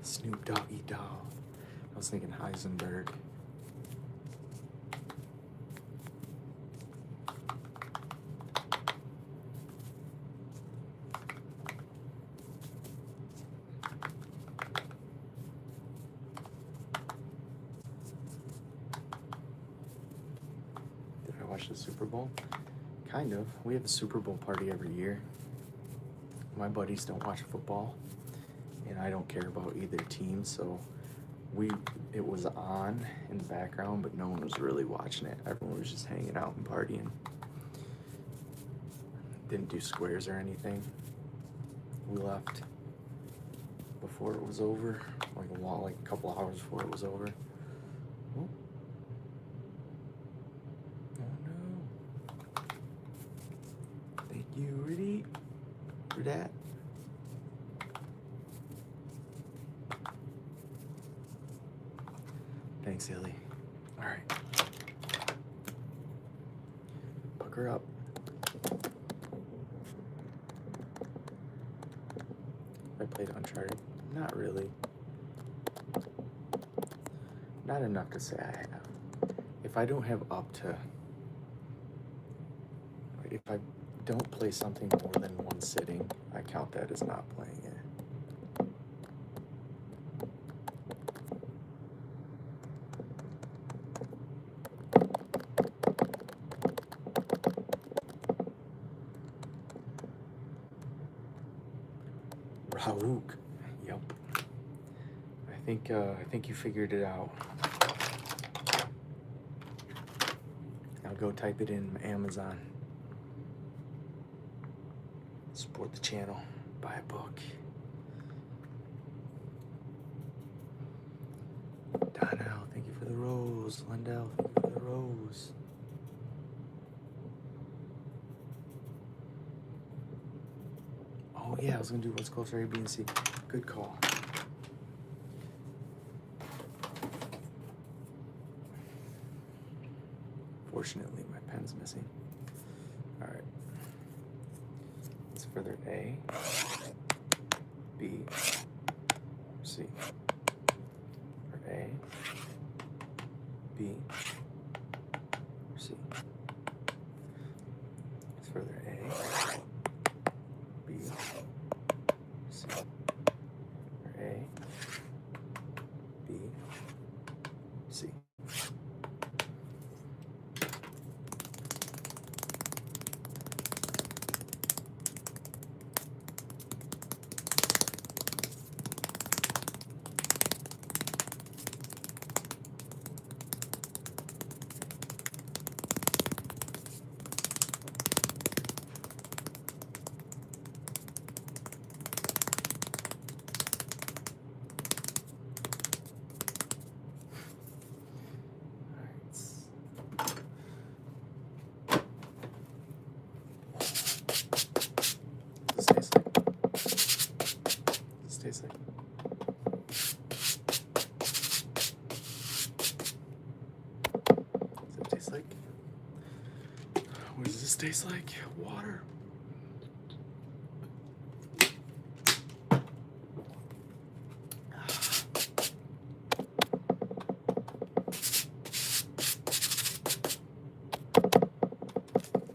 Speaker 1: Snoop Doggy Dogg. I was thinking Heisenberg. Did I watch the Super Bowl? Kind of. We have a Super Bowl party every year. My buddies don't watch football, and I don't care about either team, so it was on in the background, but no one was really watching it. Everyone was just hanging out and partying. Didn't do squares or anything. We left before it was over, like a couple hours before it was over. Oh, no. Thank you, Rudy, for that. Thanks, Illy. All right. Pucker up. I played Uncharted. Not really. Not enough to say I have. If I don't have if I don't play something more than one sitting, I count that as not playing it. Raouk. Yep. I think you figured it out. I'll go type it in Amazon. Support the channel. Buy a book. Donnell, thank you for the rose. Lendell, thank you for the rose. Oh yeah, I was gonna do what's closer A, B, and C. Good call. Fortunately, my pen's missing. All right. It's further A, B, C. Or A, B, C. It's further A, B, C. Or A, B, C. Tastes like. Does it taste like? What does this taste like? Water.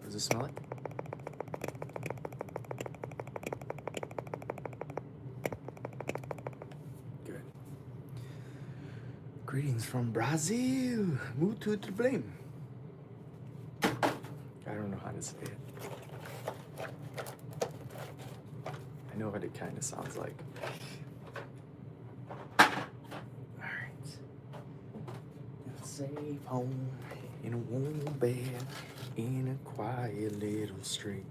Speaker 1: Does it smell like? Greetings from Brazil. Muito bem. I don't know how to say it. what it kind of sounds like. Alright. Safe home in a warm bed in a quiet little street.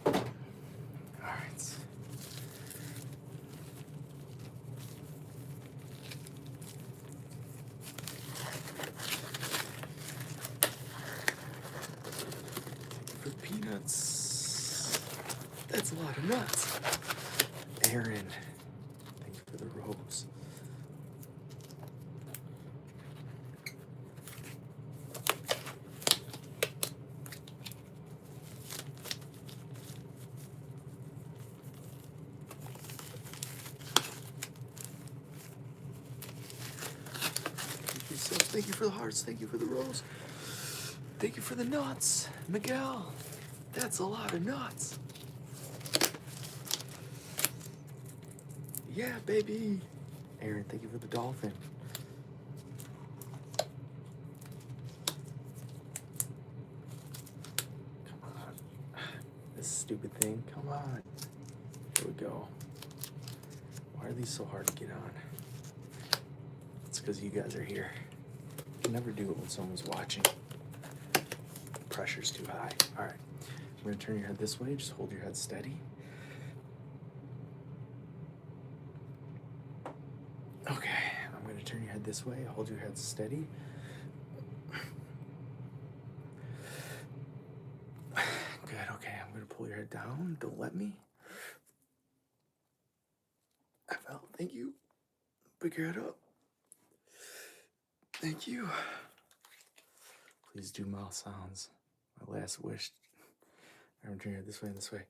Speaker 1: Alright. For peanuts. That's a lot of nuts. Aaron, thank you for the rose. Thank you for the hearts. Thank you for the rose. Thank you for the nuts. Miguel, that's a lot of nuts. Yeah, baby. Aaron, thank you for the dolphin. Come on. This stupid thing. Come on. Here we go. Why are these so hard to get on? It's because you guys are here. You can never do it when someone's watching. The pressure's too high. All right. I'm going to turn your head this way. Just hold your head steady. Okay. I'm going to turn your head this way. Hold your head steady. Good. Okay. I'm going to pull your head down. Don't let me. I fell. Thank you. Pick your head up. Thank you. Please do mouth sounds. My last wish. I'm turning it this way and this way.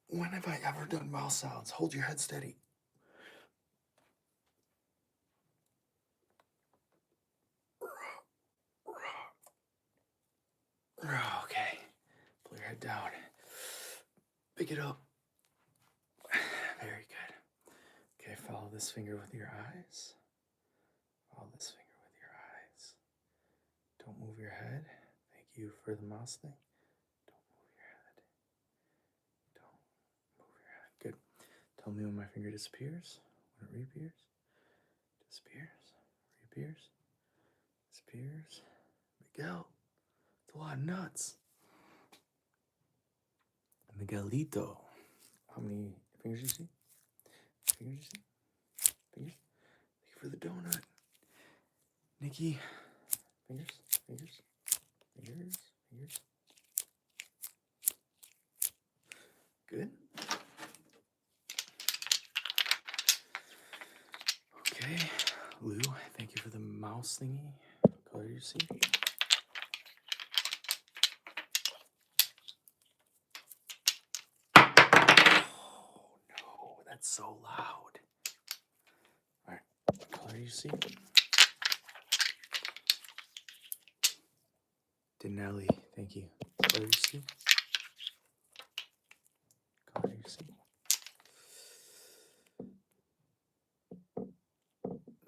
Speaker 1: When have I ever done mouth sounds? Hold your head steady. Okay. Pull your head down. Pick it up. Very good. Okay, follow this finger with your eyes. Follow this finger with your eyes. Don't move your head. Thank you for the mouse thing. Don't move your head. Don't move your head. Good. Tell me when my finger disappears. When it reappears. Disappears. Reappears. Disappears. Miguel. It's a lot of nuts. Miguelito. How many fingers do you see? Fingers you see? Fingers? Thank you for the donut. Nikki. Fingers? Fingers? Fingers? Fingers? Good. Okay. Lou, thank you for the mouse thingy. What color do you see? Oh, no. That's so loud. All right. What color do you see? Denelli, thank you. What color do you see? What color do you see?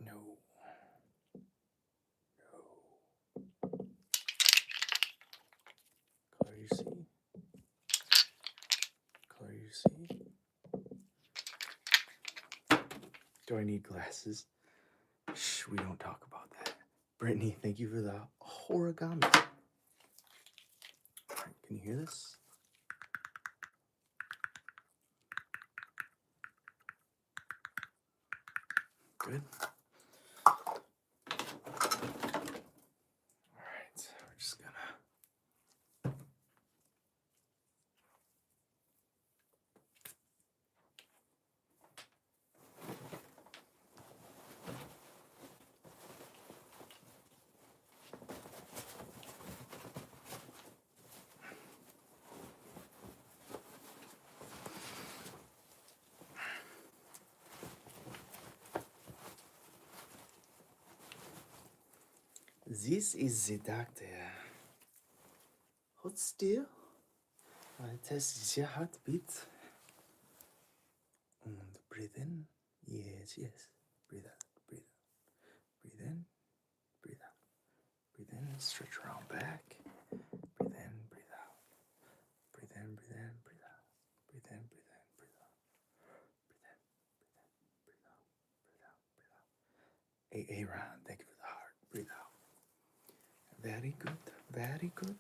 Speaker 1: No. No. Color you see? Color you see? Do I need glasses? Shh, we don't talk about that. Brittany, thank you for the origami. All right, can you hear this? Good. All right, so we're just gonna. This is the doctor. Hold still. I test your heartbeat. And breathe in. Yes, yes. Breathe out. Breathe out. Breathe in. Breathe out. Breathe in. Stretch around back. Breathe in. Aaron, thank you for the heart. Breathe out. Very good, very good.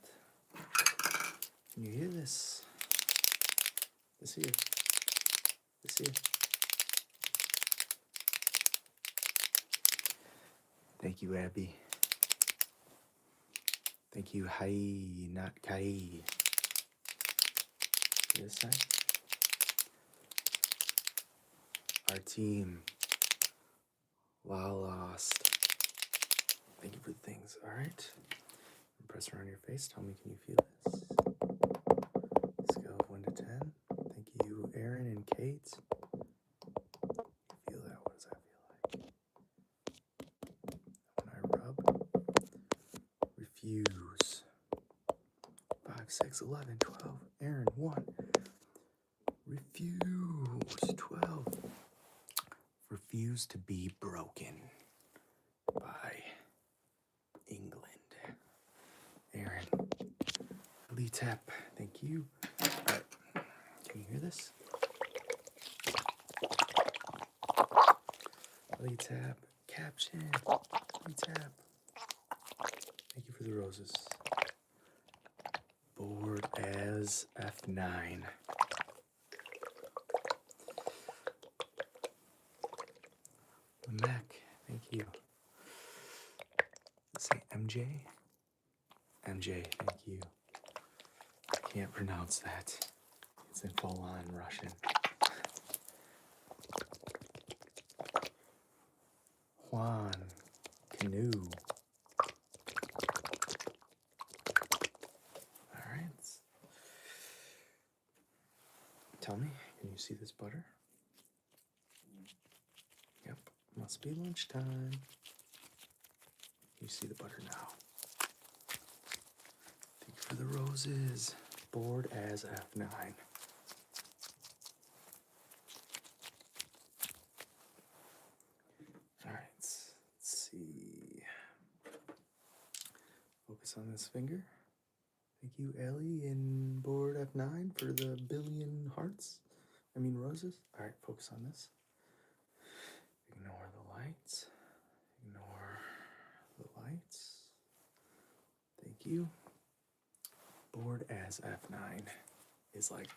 Speaker 1: Can you hear this? This here. This here. Thank you, Abby. Thank you, Hai, not Kai. This side. Our team. Wow, lost. Thank you for the things. All right. Press around your face. Tell me, can you feel this? Scale of 1 to 10. Thank you, Aaron and Kate. Feel that? What does that feel like? When I rub, refuse. 5, 6, 11, 12. Aaron, 1. Refuse. 12. Refuse to be broken by England. Aaron. Lee Tap, thank you. All right, can you hear this? Lee Tap, caption. Lee Tap. Thank you for the roses. Bored as F9. Mac, thank you. Let's say MJ. MJ, thank you. I can't pronounce that. It's in full-on Russian. Juan, Canoe. All right. Tell me, can you see this butter? Yep, must be lunchtime. You see the butter now. Thank you for the roses. Bored as F9. All right, let's see. Focus on this finger. Thank you, Ellie, in board F9 for the billion hearts. Roses. All right, focus on this. Ignore the lights. Ignore the lights. Thank you. Bored as F9 is like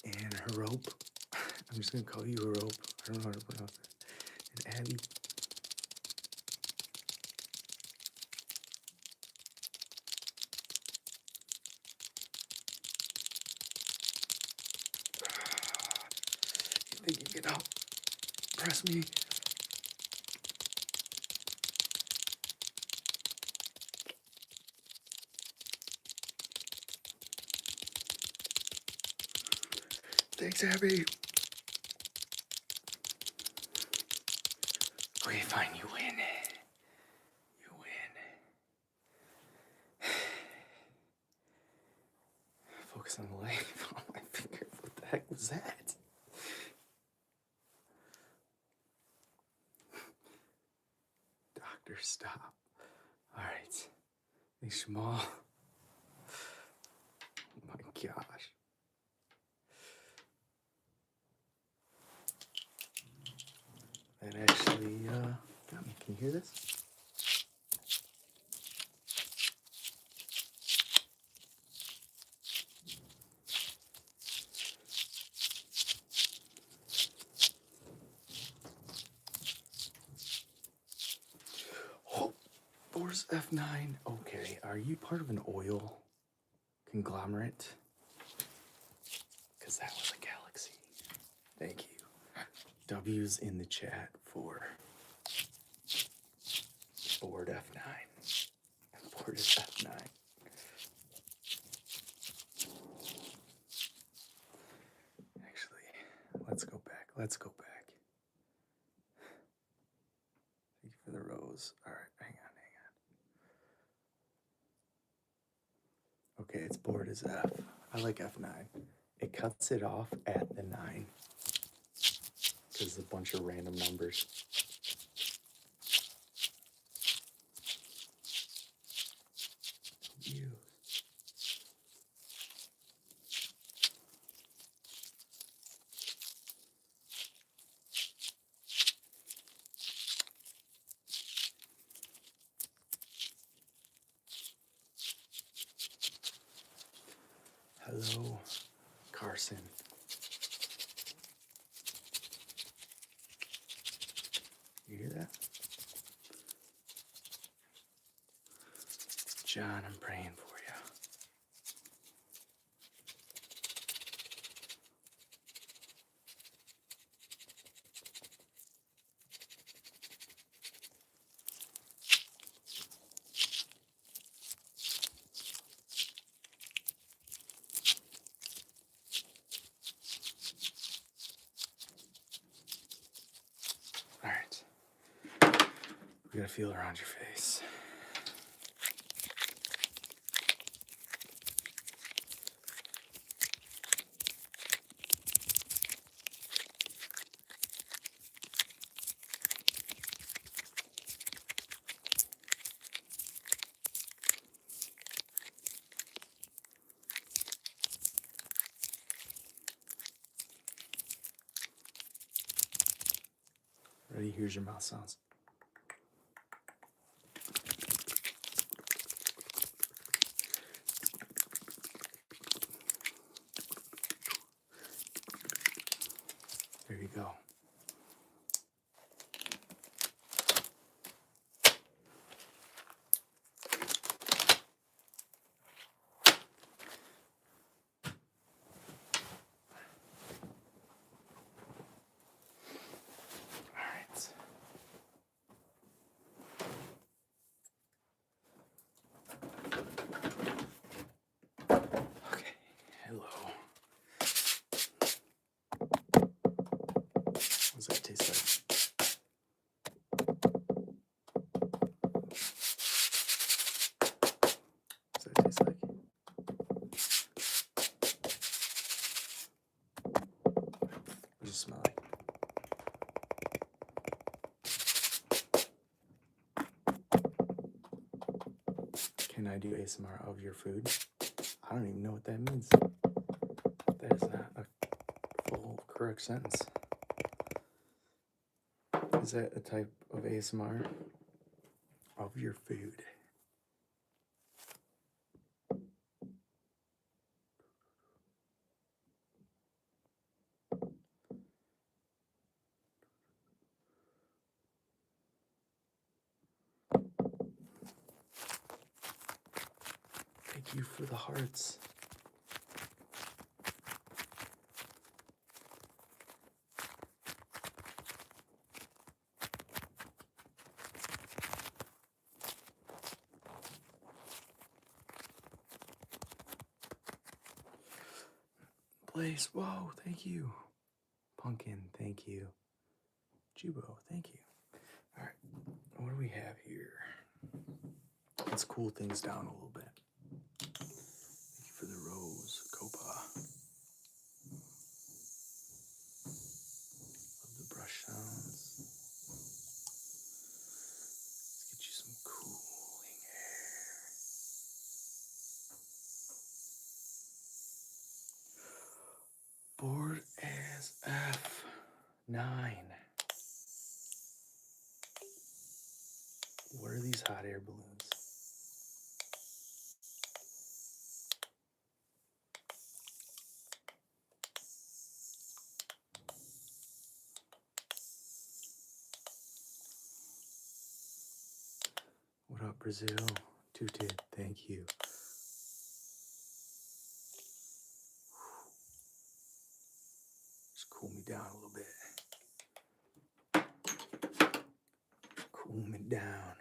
Speaker 1: and Herope. I'm just gonna call you Herope. I don't know how to pronounce it. And Abby. You think you can out press me? Thanks, Abby. Okay, fine, you win. You win. Focus on the leg. Oh, my finger. What the heck was that? Doctor, stop. All right. Thanks, Jamal. Oh my gosh. That actually got me. Can you hear this? Oh, Force F9. Okay, are you part of an oil conglomerate? Because that was a galaxy. Thank you. W's in the chat for board F9. Board is F9. Actually, let's go back. Let's go back. Thank you for the rose. All right, hang on. Okay, its board is F. I like F9. It cuts it off at the 9. Because a bunch of random numbers. Hello, Carson. You hear that? John, I'm praying for you. All right. We gotta feel around your face. Ready? Here's your mouth sounds. There you go. All right. Okay. Hello. What does that taste like? What does that taste like? What does it smell like? Can I do ASMR of your food? I don't even know what that means. That is not a full, correct sentence. Is that a type of ASMR? Of your food. Thank you for the hearts. Blaze, whoa, thank you. Pumpkin, thank you. Jubo, thank you. All right, what do we have here? Let's cool things down a little bit. Thank you for the rose, Copa. Love the brush sounds. Let's get you some cooling air. Bored as F9. What are these hot air balloons? What up, Brazil? Tooted, thank you. Just cool me down a little bit. Cool me down.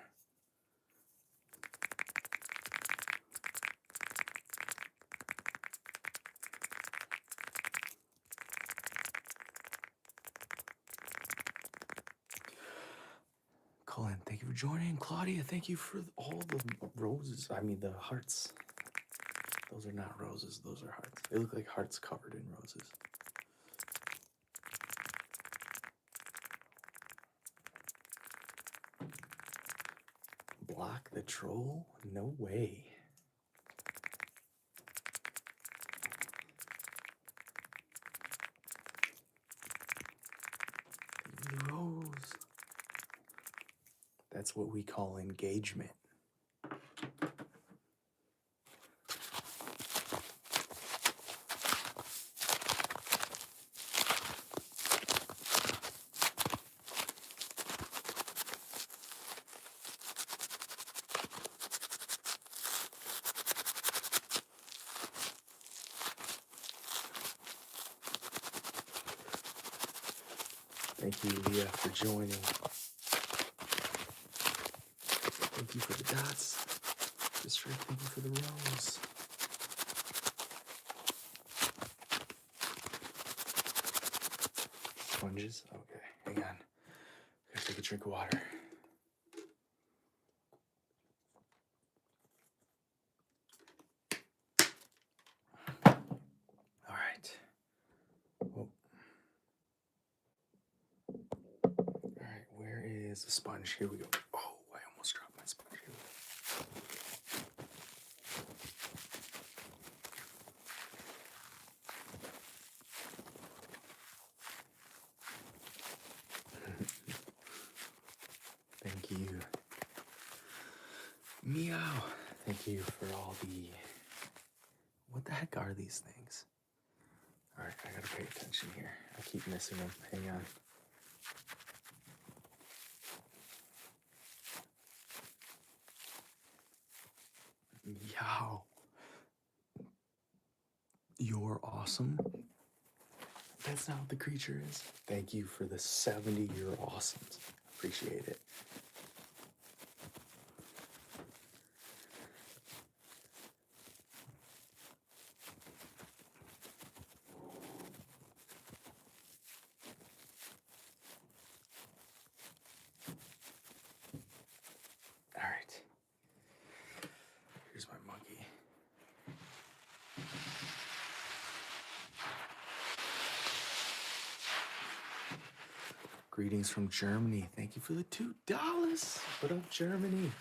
Speaker 1: Colin, thank you for joining. Claudia, thank you for all the roses. I mean, the hearts. Those are not roses, those are hearts. They look like hearts covered in roses. Block the troll? No way. The rose. That's what we call engagement. Thank you, Leah, for joining. Thank you for the dots. District, thank you for the rose. Sponges? Okay, hang on. Gotta take a drink of water. All right. Oh. All right, where is the sponge? Here we go. Oh, I almost dropped my sponge. Here we go. Thank you. Meow. Thank you for all the... What the heck are these things? All right, I gotta pay attention here. I keep missing them. Hang on. Yow. You're awesome. That's not what the creature is. Thank you for the 70 You're Awesomes. Appreciate it. All right. Here's my monkey. Greetings from Germany. Thank you for the $2. What up, Germany?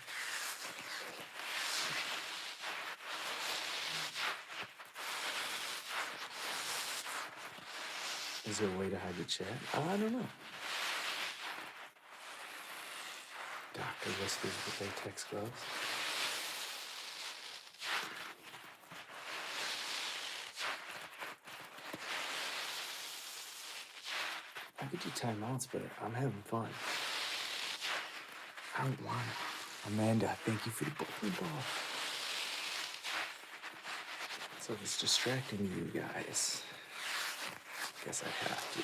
Speaker 1: Is there a way to hide the chat? I don't know. Dr. Whispers with latex gloves. I could do timeouts, but I'm having fun. I don't want it. Amanda, thank you for the bowling ball. So if it's distracting you guys, guess I have to.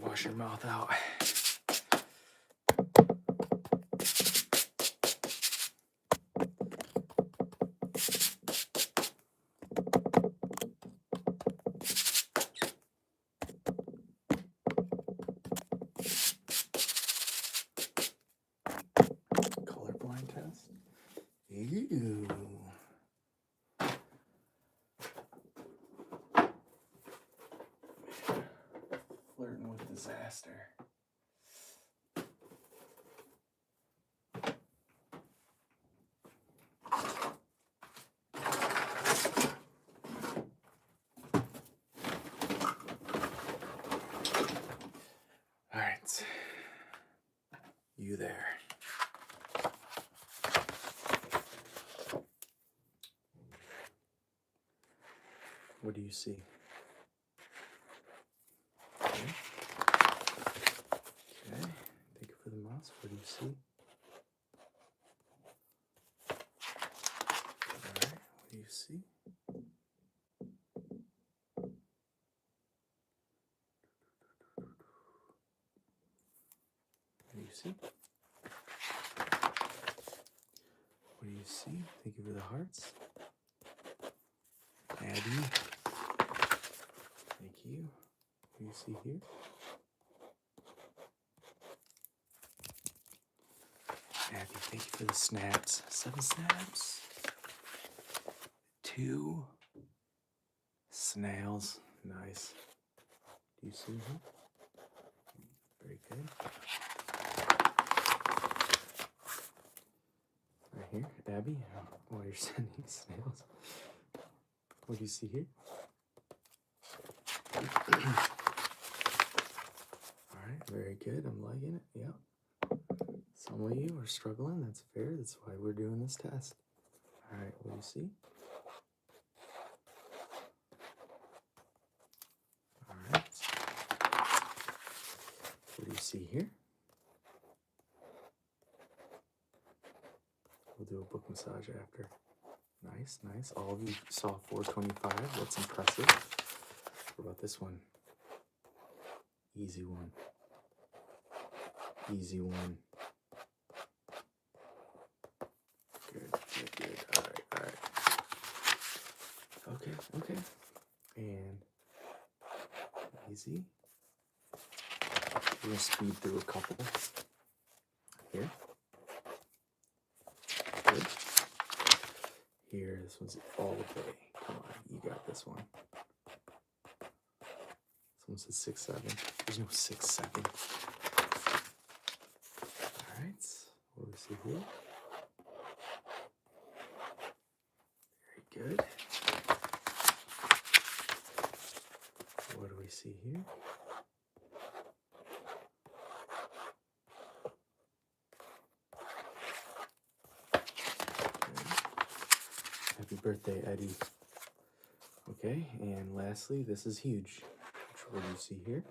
Speaker 1: Wash your mouth out. Colorblind test? Ew. Flirting with disaster. All right. You there. What do you see? Okay. Okay. Thank you for the mouse. What do you see? All right. What do you see? What do you see? What do you see? Thank you for the hearts. Abby. Thank you. What do you see here? Abby, thank you for the snaps. 7 snaps. 2 snails. Nice. Do you see him? Very good. Right here, Abby, while you're sending snails. What do you see here? Alright, very good. I'm liking it. Yep. Some of you are struggling. That's fair. That's why we're doing this test. Alright, what do you see? Alright. What do you see here? We'll do a book massage after. Nice, nice. All of you saw 425. That's impressive. What about this one? Easy one. Easy one. Good, good, good. All right. Okay. And easy. We're gonna speed through a couple here. Good. Here, this one's all the way. Come on, you got this one. Someone said 6, 7. There's no 6, 7. All right. What do we see here? Very good. What do we see here? Happy birthday, Eddie. Okay, and lastly, this is huge. What do you see here?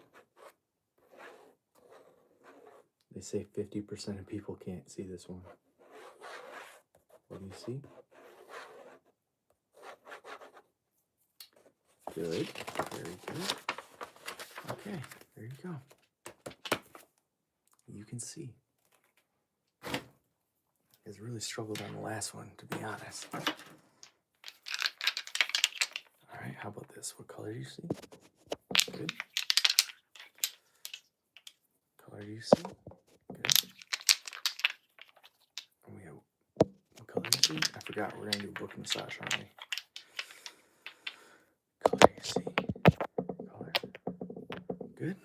Speaker 1: They say 50% of people can't see this one. What do you see? Good, very good. Okay, there you go. You can see. You guys really struggled on the last one, to be honest. All right, how about this? What color do you see? Good. Color do you see? Good. And we have, what color do you see? I forgot, we're gonna do a book massage, aren't we? Color do you see? Color. Good.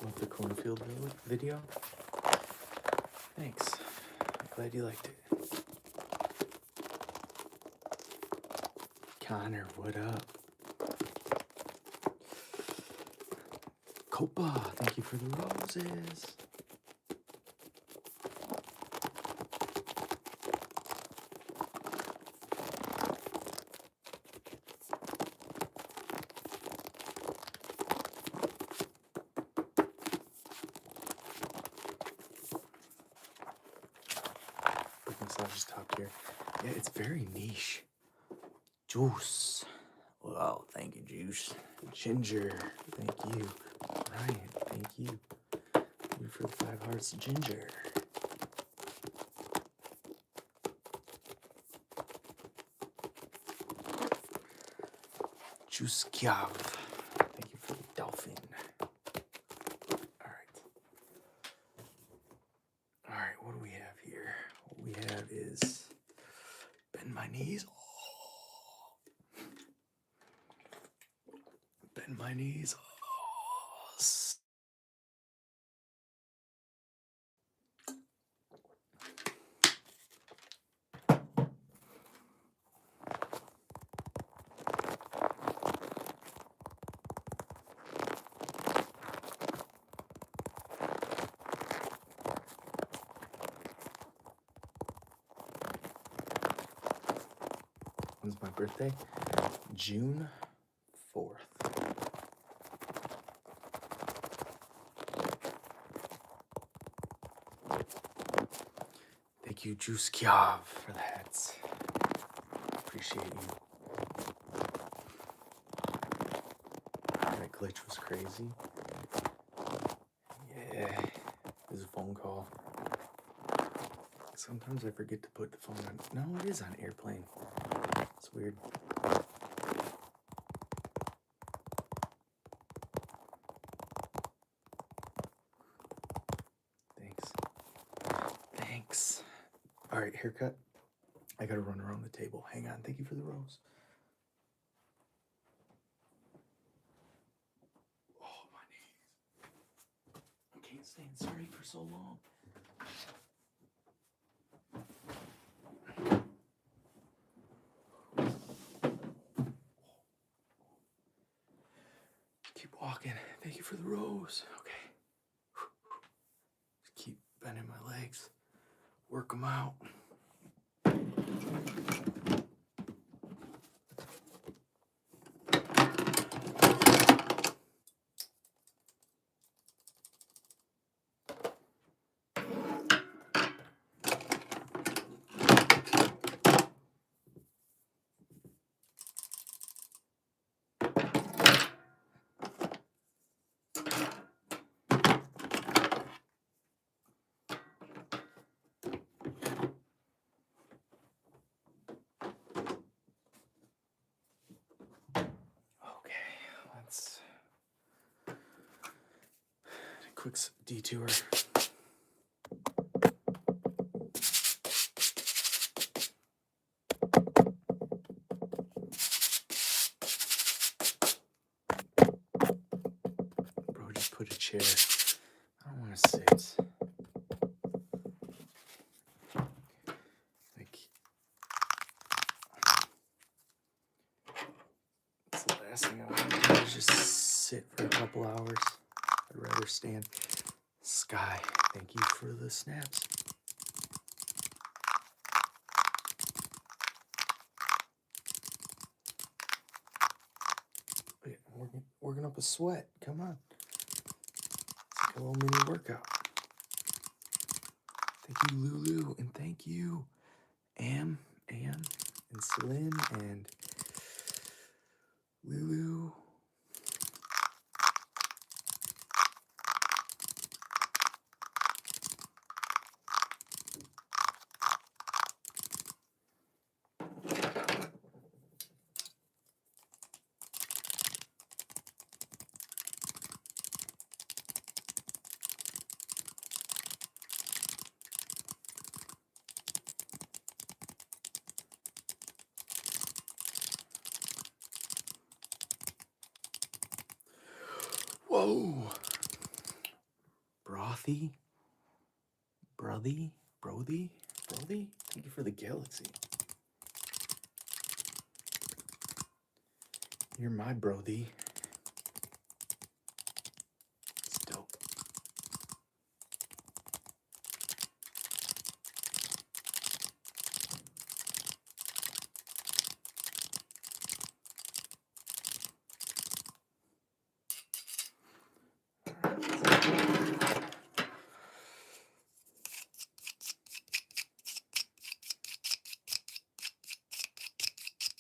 Speaker 1: Love the cornfield video. Thanks. I'm glad you liked it. Connor, what up? Copa, thank you for the roses. Massage top here. Yeah, it's very niche. Juice. Wow, thank you, Juice. Ginger, thank you. Ryan, thank you. Thank you for the 5 hearts, Ginger. Juice Kyav, thank you for the dolphin. All right, what do we have here? What we have is bend my knees. Bend my knees. When's my birthday? June 4th. Thank you, Juice Kyav, for the hats. Appreciate you. That glitch was crazy. is a phone call. Sometimes I forget to put the phone on. No, it is on airplane. It's weird. Thanks. All right, haircut. I gotta run around the table. Hang on. Thank you for the rose. Oh, my knees. I can't stand straight for so long. Keep walking. Thank you for the rose. Okay. Just keep bending my legs. Work them out. Quick detour. Bro, just put a chair. I don't want to sit. Like, that's the last thing I want to do is just sit for a couple hours. I'd rather stand. Sky, thank you for the snaps. Wait, working up a sweat. Come on. It's like a little mini workout. Thank you, Lulu, and thank you, Am, and Celine, and Lulu. Whoa. Brothy. Thank you for the galaxy. You're my brothy. It's dope.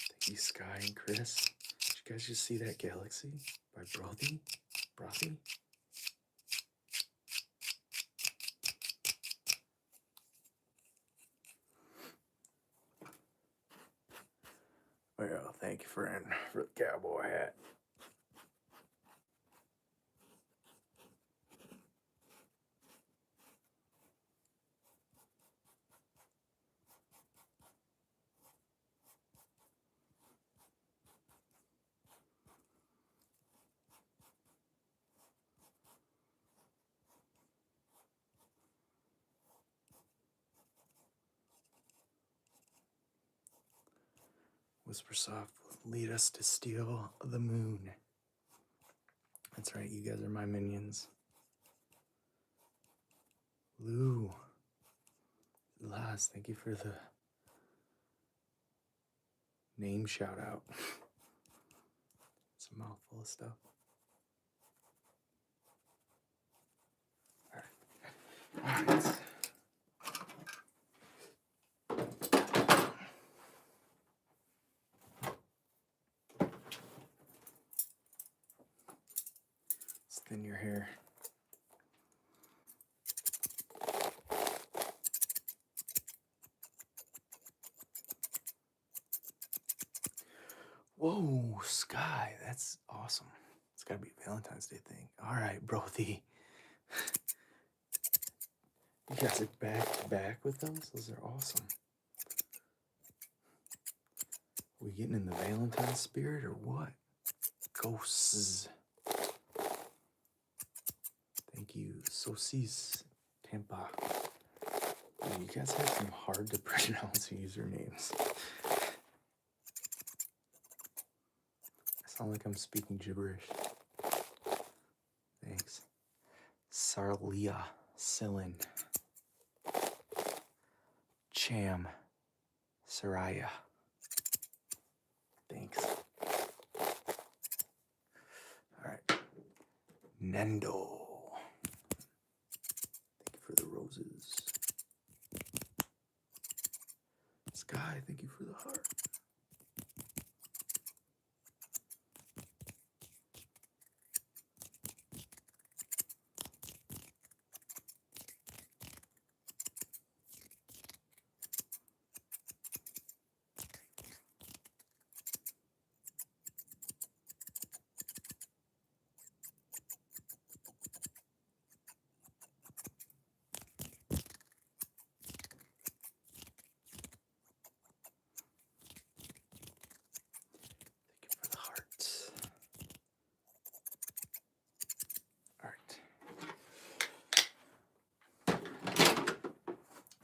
Speaker 1: Thank you, Sky and Chris. Did you guys just see that galaxy by Brothy? Well, thank you, friend, for the cowboy hat. Whispersoft will lead us to steal the moon. That's right, you guys are my minions. Lou. Laz, thank you for the name shout out. It's a mouthful of stuff. All right. Let's thin your hair. Whoa, Sky, that's awesome. It's gotta be a Valentine's Day thing. All right, brothy. You guys are back to back with those? Those are awesome. We getting in the Valentine spirit or what? Ghosts. Thank you, Sosis Tampa. Oh, you guys have some hard to pronounce usernames. I sound like I'm speaking gibberish. Thanks. Sarlia Sillin. Cham. Saraya. Thanks. Alright. Nendo. Thank you for the roses. Sky, thank you for the heart.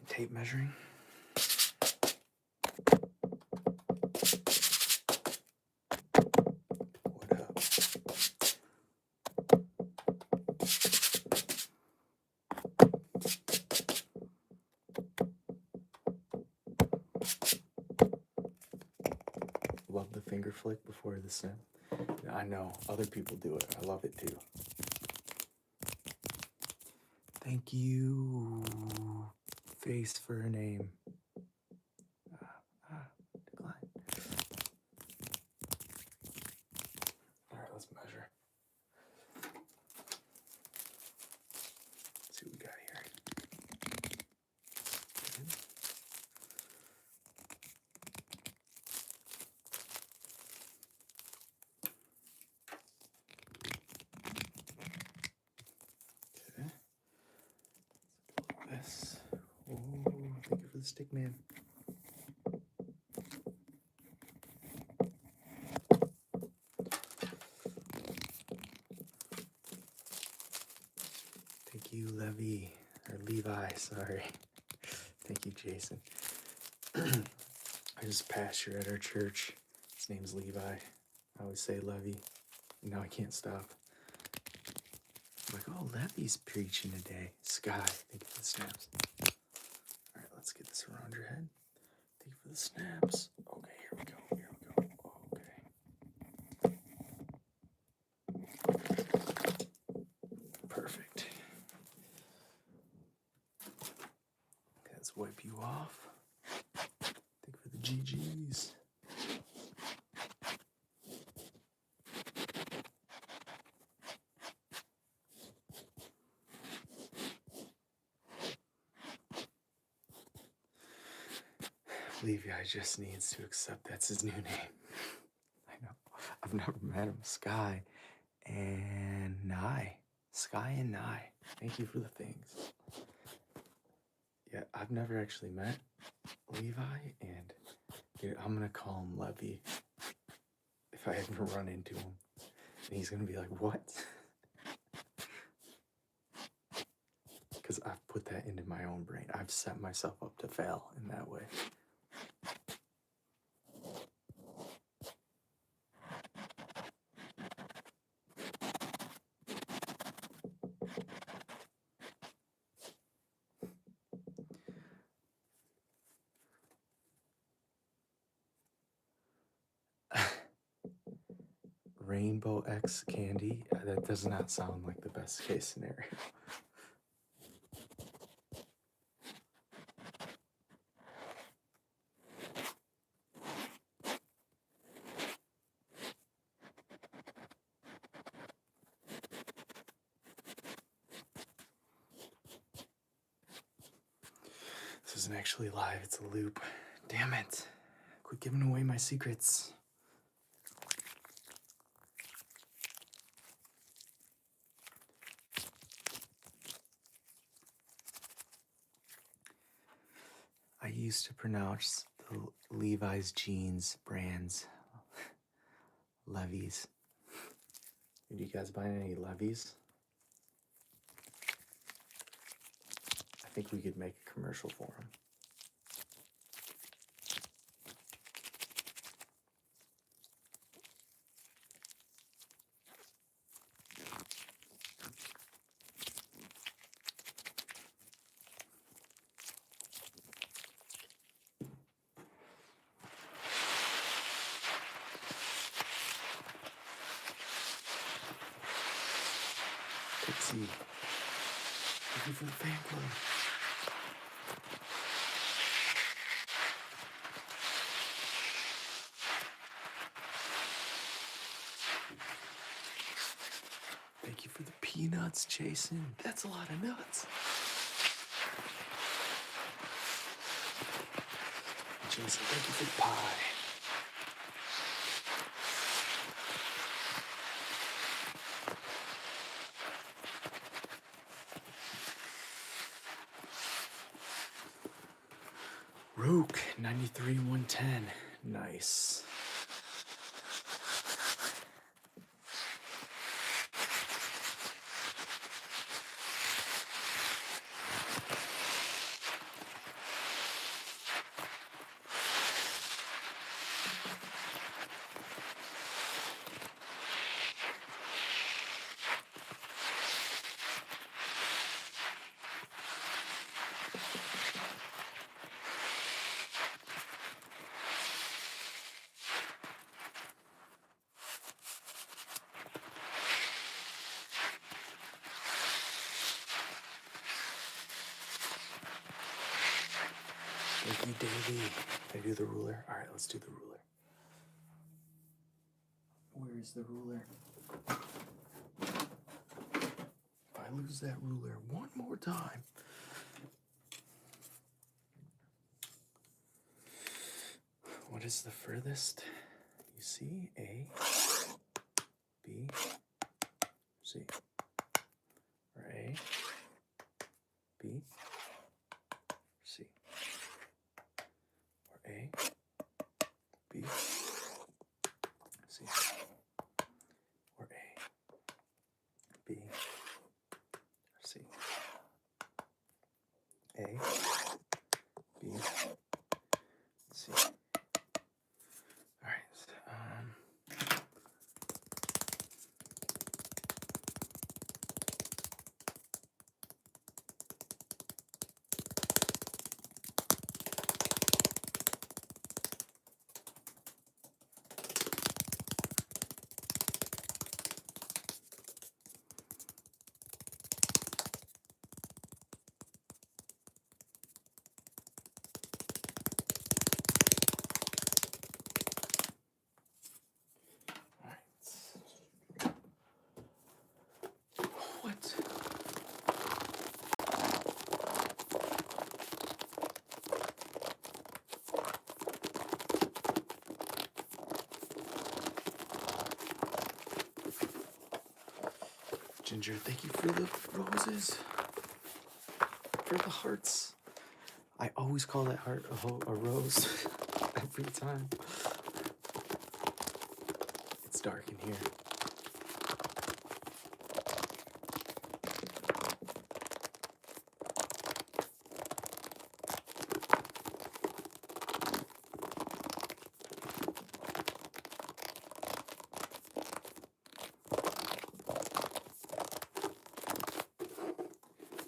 Speaker 1: Tape measuring. What up? Love the finger flick before the snap. I know, other people do it. I love it too. Thank you, face for a name. Decline. All right, let's measure. Let's see what we got here. Okay. This. Oh, thank you for the stick, man. Thank you, Levi, or Levi, sorry. Thank you, Jason. I just pastor at our church. His name's Levi. I always say Levi. Now I can't stop. I'm like, oh, Levi's preaching today. Sky, thank you for the snaps. All right, let's get this around your head. Thank you for the snaps. Okay, here we go. Here we go. Okay. Perfect. Okay, let's wipe you off. Thank you for the GGs. Levi just needs to accept that's his new name. I know. I've never met him. Sky and Nye. Sky and Nye. Thank you for the things. Yeah, I've never actually met Levi, and dude, I'm gonna call him Levy if I ever run into him. And he's gonna be like, what? Because I've put that into my own brain. I've set myself up to fail in that way. Rainbow X candy? That does not sound like the best case scenario. This isn't actually live, it's a loop. Damn it. Quit giving away my secrets. used to pronounce the Levi's jeans brands Levi's. Did you guys buy any Levi's? I think we could make a commercial for them. Pixie, thank you for the fan club. Thank you for the peanuts, Jason. That's a lot of nuts. Jason, thank you for the pie. Rook, 93-110. Nice. Thank you, Davey. Can I do the ruler? All right, let's do the ruler. Where is the ruler? If I lose that ruler one more time. What is the furthest? You see? A, B, C. Or A, B, C. Or A, B, C. Or A, B, C. A, B, C. All right. What? Ginger, thank you for the roses. For the hearts. I always call that heart a rose every time. It's dark in here.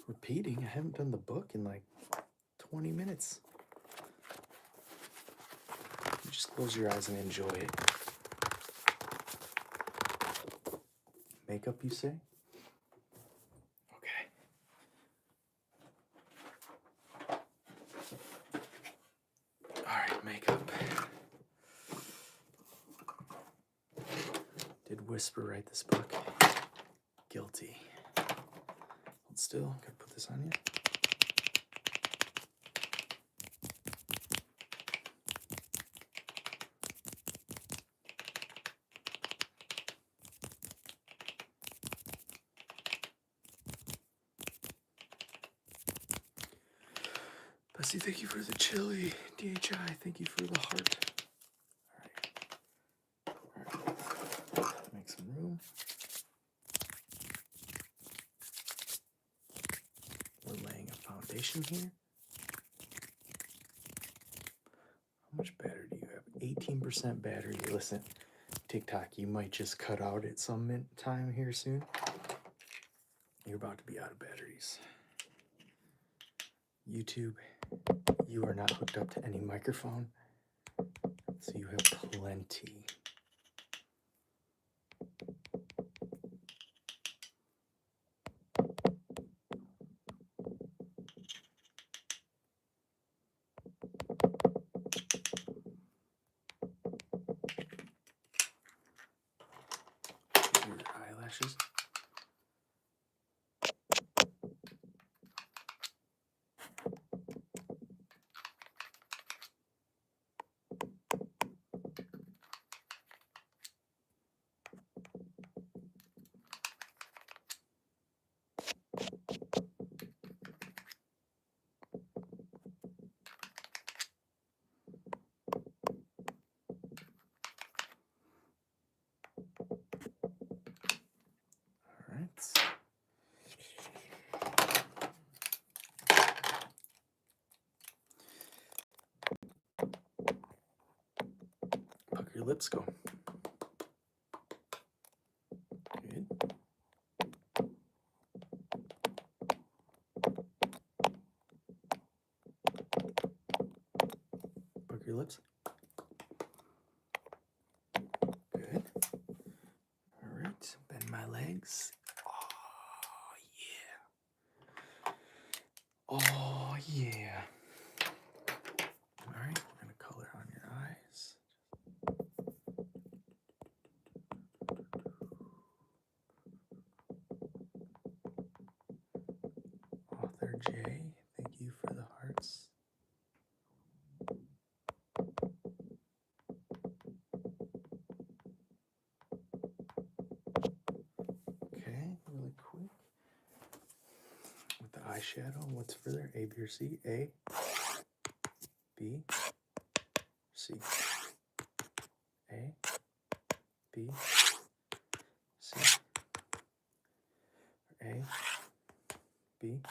Speaker 1: Repeating, I haven't done the book in like 20 minutes. You just close your eyes and enjoy it. Makeup, you say? Okay. All right, makeup. Did Whisper write this book? Guilty. Hold still. Gotta put this on you. Bessie, thank you for the chili. DHI, thank you for the heart. All right. Make some room. We're laying a foundation here. How much battery do you have? 18% battery. Listen, TikTok, you might just cut out at some time here soon. You're about to be out of batteries. YouTube, you are not hooked up to any microphone, so you have plenty. Your eyelashes. Pucker your lips, go. Good. Pucker your lips. Good. All right, bend my legs. Oh yeah. All right, we're gonna color on your eyes. Author J, thank you for the hearts. Okay, really quick. With the eyeshadow, what's further? A, B, or C? A, B, C. A, B, C. A, B,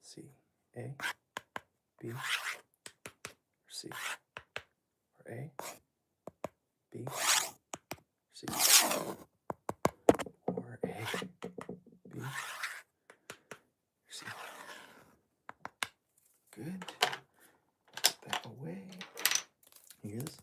Speaker 1: C. A, B, C. Or A, B, C. Or A, B, C. Good. Put that away. You hear this?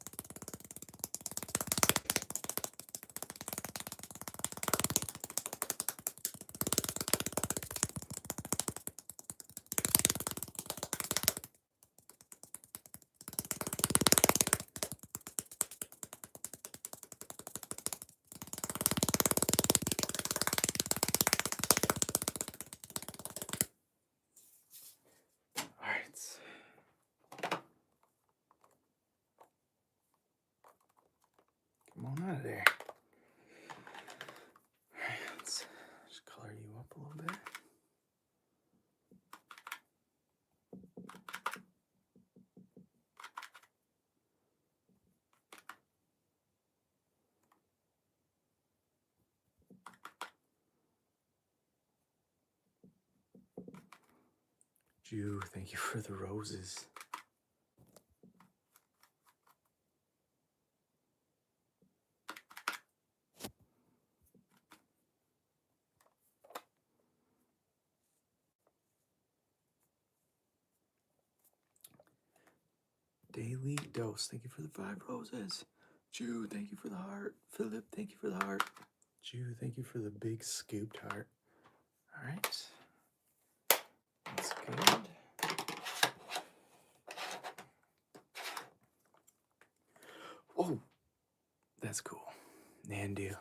Speaker 1: Come on out of there. All right, let's just color you up a little bit. Jew, thank you for the roses. Daily Dose, thank you for the 5 roses. Jew, thank you for the heart. Philip, thank you for the heart. Jew, thank you for the big scooped heart. All right. That's good. Oh, that's cool. Nandu,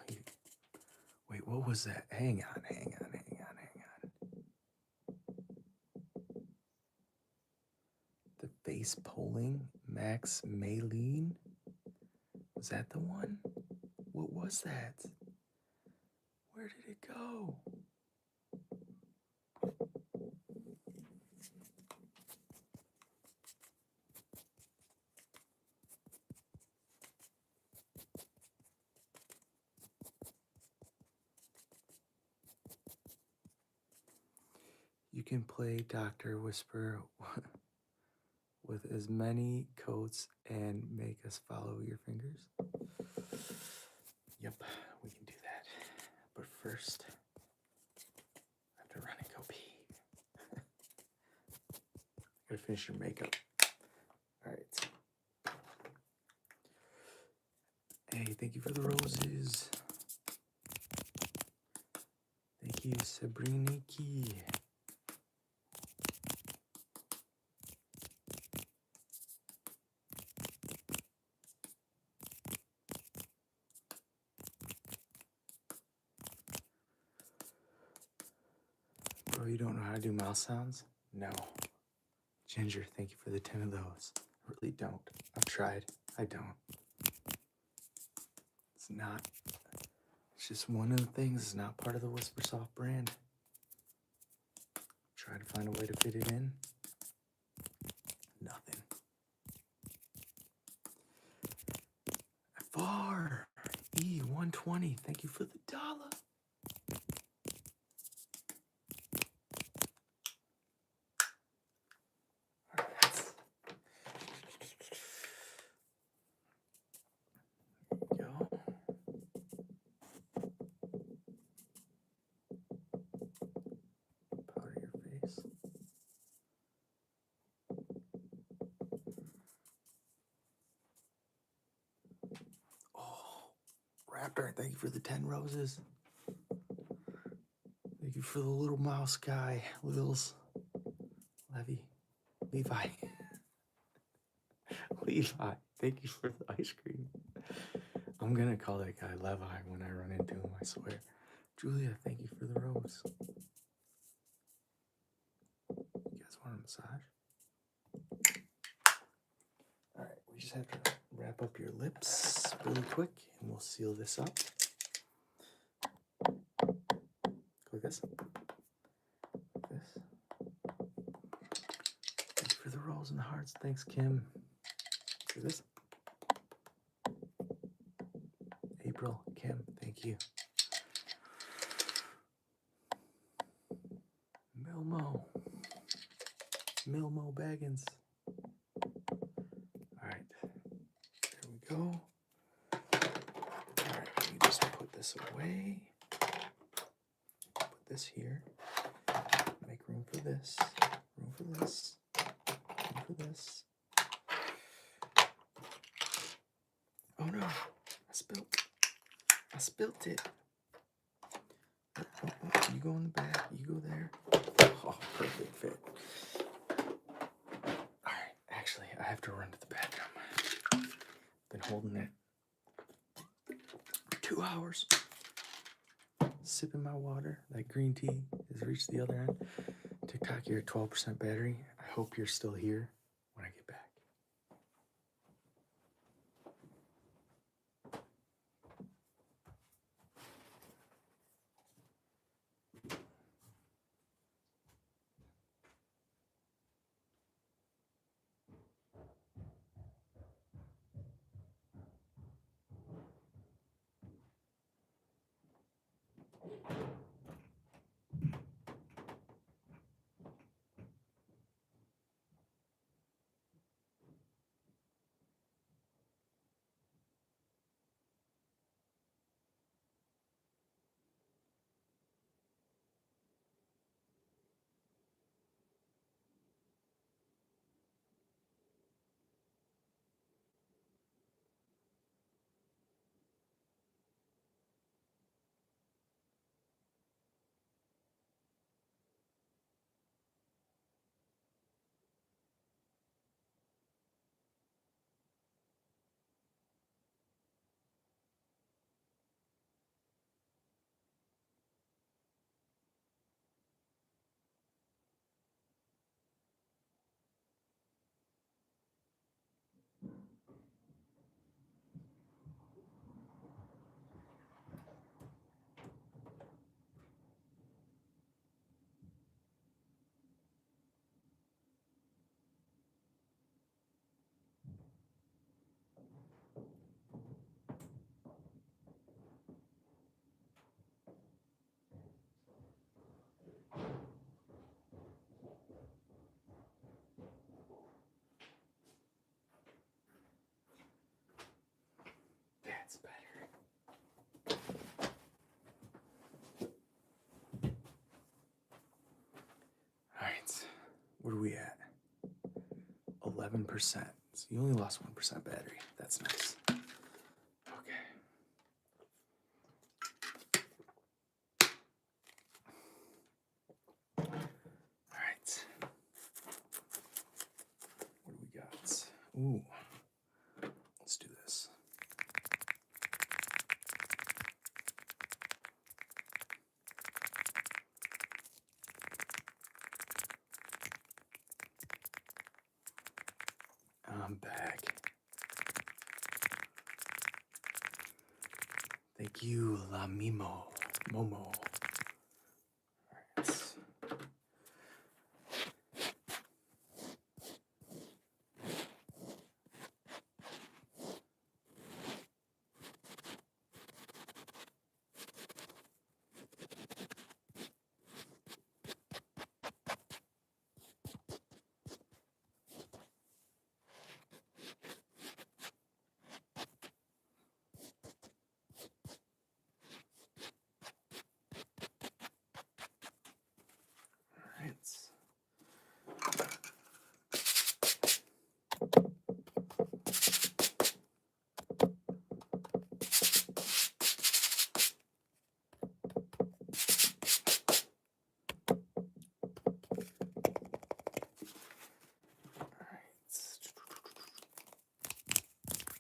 Speaker 1: wait, what was that? Hang on. The face pulling Max Maylene? Was that the one? What was that? Where did it go? can play Dr. Whisper with as many coats and make us follow your fingers? Yep, we can do that. But first, I have to run and go pee. Gotta finish your makeup. Alright. Hey, thank you for the roses. Thank you, Sabriniki. Bro, you don't know how to do mouse sounds? No. Ginger, thank you for the 10 of those. I really don't. I've tried. I don't. It's not. It's just one of the things. It's not part of the Whispersoft brand. Try to find a way to fit it in. Nothing. FR E120, thank you for the dollar. There you go. Powder your face. Oh, Raptor, thank you for the 10 roses. Thank you for the little mouse guy, Lils. Levi. Levi, thank you for the ice cream. I'm gonna call that guy Levi when I run into him, I swear. Julia, thank you for the rose. You guys want a massage? Alright, we just have to wrap up your lips really quick and we'll seal this up. Go like this. Like this. Thank you for the rose and the hearts. Thanks, Kim. Do this. April, Kim, thank you. Milmo Baggins. Alright, there we go. Alright, we just put this away. Put this here. Make room for this. Room for this. Room for this. Oh no, I spilt it. Oh, you go in the back, you go there. Oh, perfect fit. Alright, actually, I have to run to the bathroom. Been holding it for 2 hours. Sipping my water. That green tea has reached the other end. TikTok, you're at 12% battery. I hope you're still here when I get back. What are we at? 11%. So you only lost 1% battery. That's nice. Okay. All right. What do we got? Ooh. Let's do this. I'm back. Thank you, La Mimo. Momo. All right.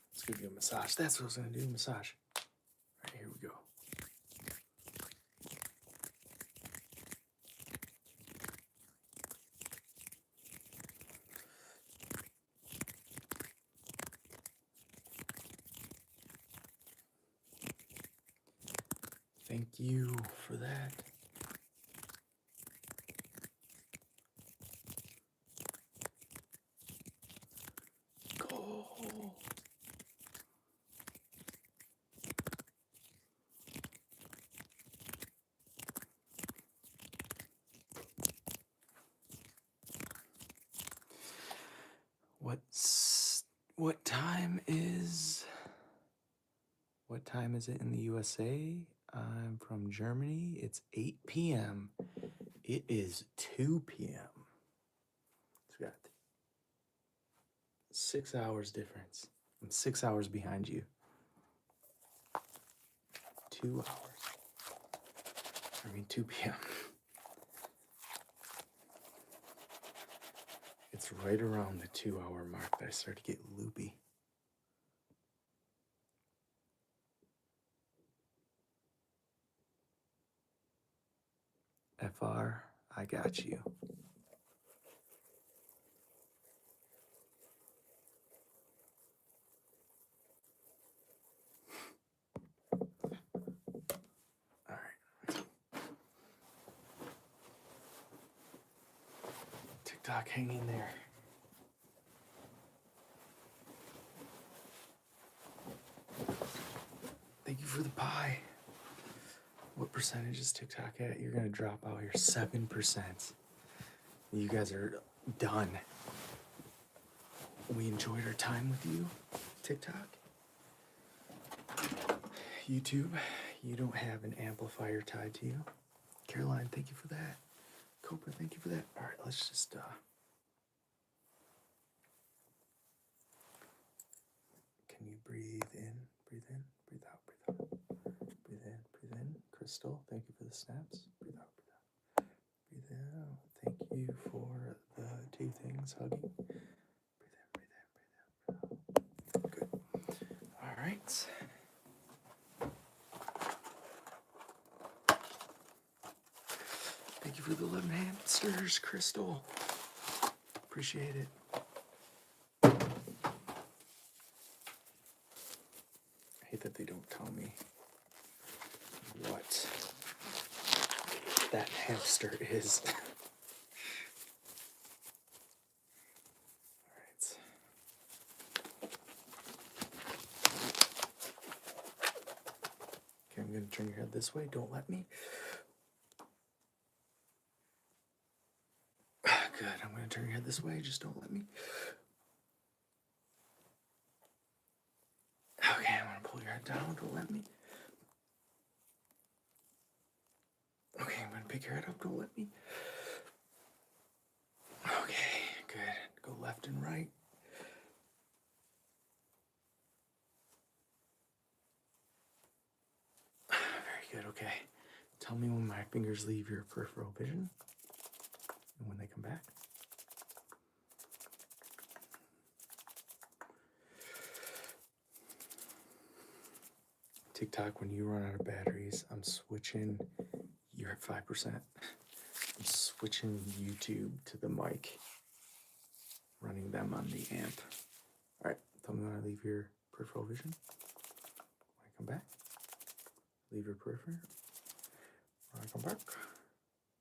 Speaker 1: Let's give you a massage. That's what I was going to do, massage. All right, here we go. Thank you for that. Go. What time is it in the USA? I'm from Germany. It's 8 p.m. It is 2 p.m. So we got 6 hours difference. I'm 6 hours behind you. 2 hours. 2 p.m. It's right around the 2-hour mark that I start to get loopy. FR, I got you. All right. TikTok, hang in there. Thank you for the pie. What percentage is TikTok at? You're gonna drop out here. 7%. You guys are done. We enjoyed our time with you. TikTok. YouTube, you don't have an amplifier tied to you. Caroline, thank you for that. Cobra, thank you for that. All right, let's just can you breathe in, breathe out, breathe out. Breathe in, breathe in. Crystal, thank you for the snaps. Breathe out, breathe out. Breathe out. Thank you for the 2 things, hugging. Breathe in, breathe in, breathe out. Good. All right. Thank you for the 11 hamsters, Crystal. Appreciate it. I hate that they don't tell me what that hamster is. All right. Okay, I'm going to turn your head this way. Don't let me. Good. I'm going to turn your head this way. Just don't let me. Okay, I'm going to pull your head down. Don't let me. Okay, I'm going to pick your head up. Don't let me. Okay. left and right. Very good, okay. Tell me when my fingers leave your peripheral vision and when they come back. TikTok, when you run out of batteries, I'm switching. You're at 5%. I'm switching YouTube to the mic, running them on the amp. All right, tell me when I leave your peripheral vision. When I come back, leave your peripheral. When I come back,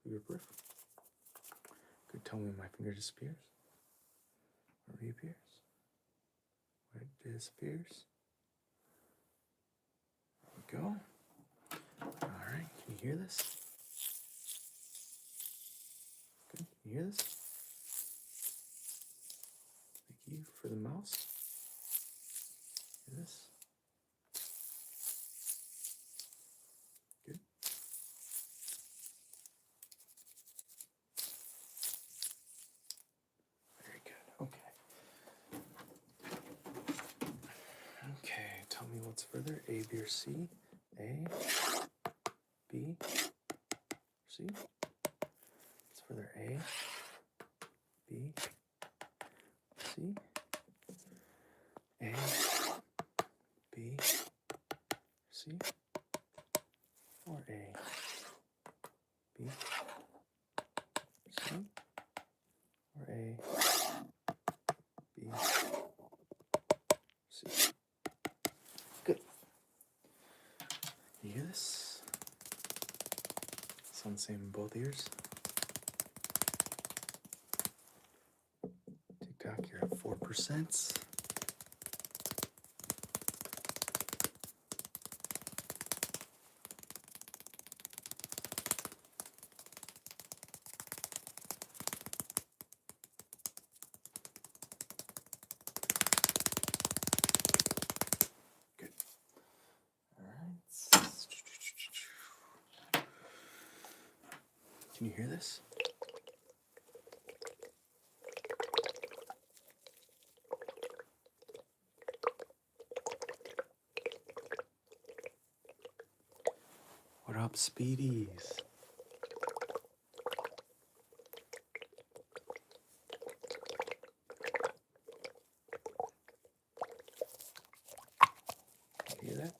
Speaker 1: leave your peripheral. Good, tell me when my finger disappears. Or reappears. When it disappears. There we go. All right, can you hear this? Good, can you hear this? Thank you for the mouse. Hear this? Good. Very good, okay. Okay, tell me what's further, A, B, or C? A, B, C? What's further, A, B, C? A, B, C? Or A, B, C? Or A, B, C? Good. You hear this? Sounds the same in both ears. TikTok, you're at 4%. Good. All right. Can you hear this? What up, Speedies? You hear that?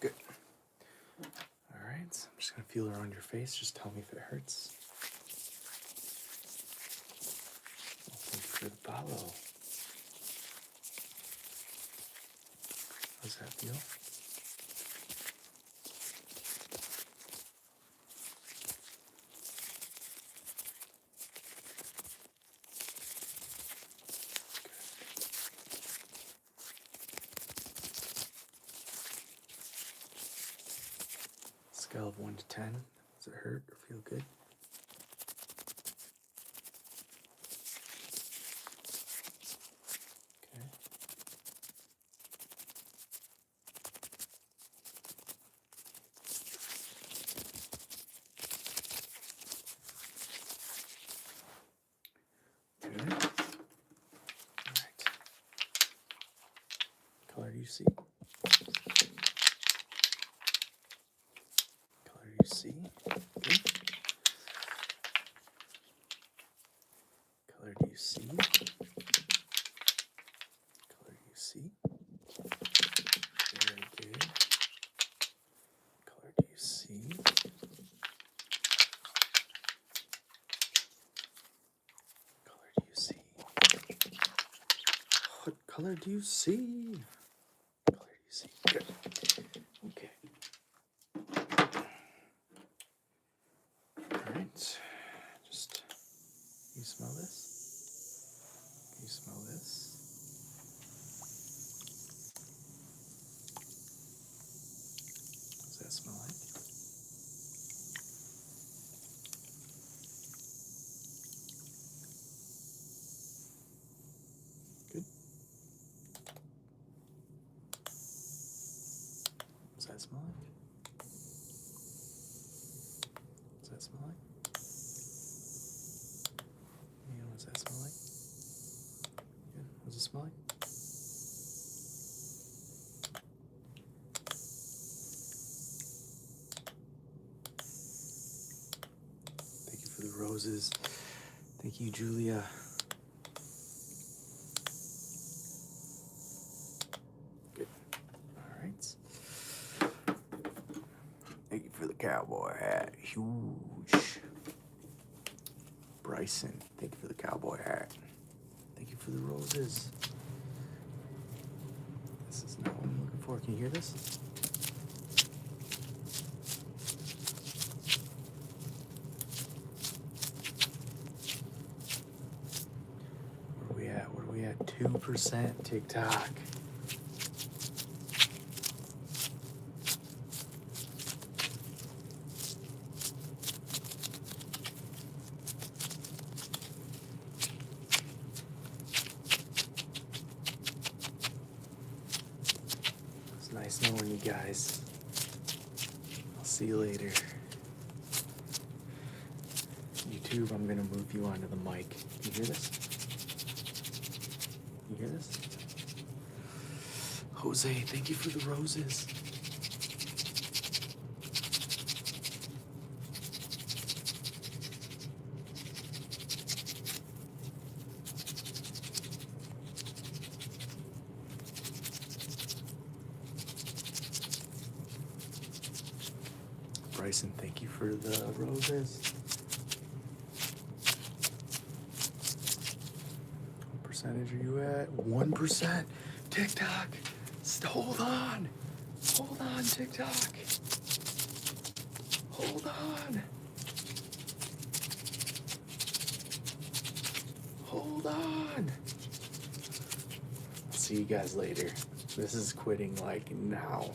Speaker 1: Good. All right, so I'm just gonna feel around your face. Just tell me if it hurts. Well, thank you for the follow. How's that feel? Scale of 1 to 10. Does it hurt or feel good? Okay. Good. All right. Color do you see? Color do you see? Good. Color do you see? Color do you see? Very good. Color do you see? Color do you see? What color do you see? Color do you see? Good. Okay. All right. Just, can you smell this? Can you smell this? What does that smell like? Good. What does that smell like? that smell like? Yeah, what does that smell like? Yeah, what does it smell like? Thank you for the roses. Thank you, Julia. Good. All right. Thank you for the cowboy hat. Huge. Bryson, thank you for the cowboy hat. Thank you for the roses. This is not what I'm looking for. Can you hear this? Where are we at? Where are we at? 2% TikTok. It's nice knowing you guys. I'll see you later. YouTube, I'm gonna move you onto the mic. You hear this? You hear this? Jose, thank you for the roses. Bryson, thank you for the roses. What percentage are you at? 1%. TikTok. Hold on. Hold on, TikTok. Hold on. Hold on. I'll see you guys later. This is quitting like now.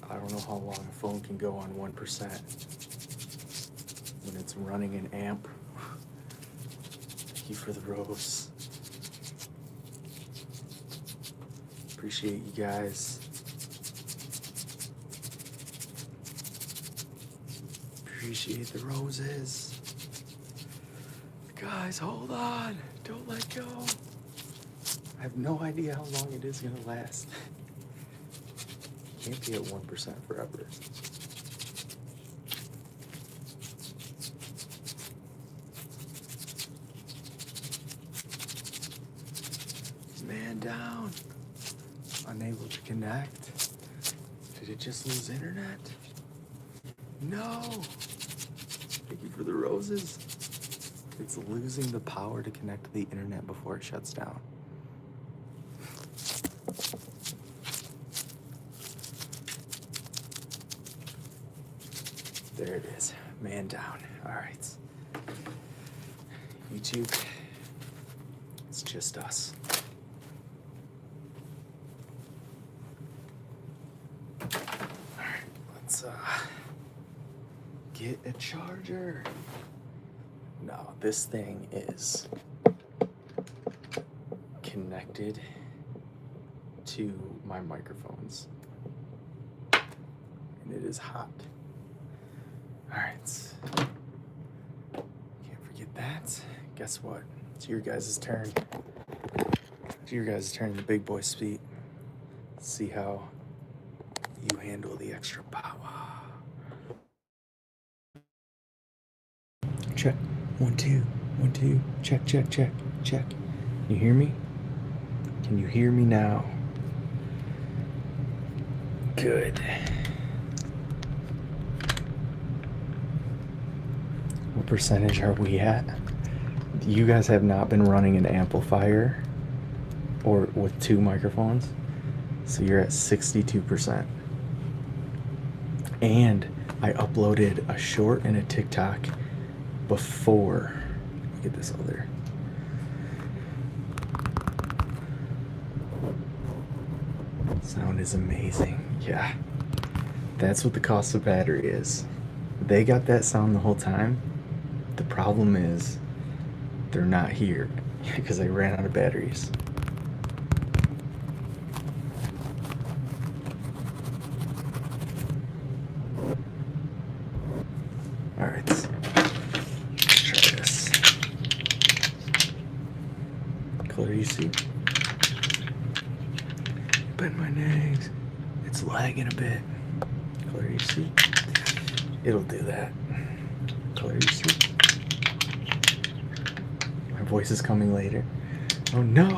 Speaker 1: I don't know how long a phone can go on 1% when it's running an amp. Thank you for the rose. Appreciate you guys. Appreciate the roses. Guys, hold on. Don't let go. I have no idea how long it is gonna last. Can't be at 1% forever. Man down. Unable to connect. Did it just lose internet? No. Thank you for the roses. It's losing the power to connect to the internet before it shuts down. There it is. Man down. All right. YouTube, it's just us. All right, let's get a charger. No, this thing is connected to my microphones, and it is hot. All right, can't forget that. Guess what? It's your guys' turn. It's your guys' turn, the big boy speed. See how you handle the extra power. Check. 1, 2, 1, 2. Check, check, check, check. You hear me? Can you hear me now? Good. What percentage are we at? You guys have not been running an amplifier or with 2 microphones, so you're at 62%. And I uploaded a short and a TikTok before. Look at this other. Sound is amazing. Yeah, that's what the cost of battery is. They got that sound the whole time. The problem is they're not here because I ran out of batteries. Alright, let's try this. Color you see? Bend my legs. It's lagging a bit. Color you see? It'll do that. Color you see? My voice is coming later. Oh no!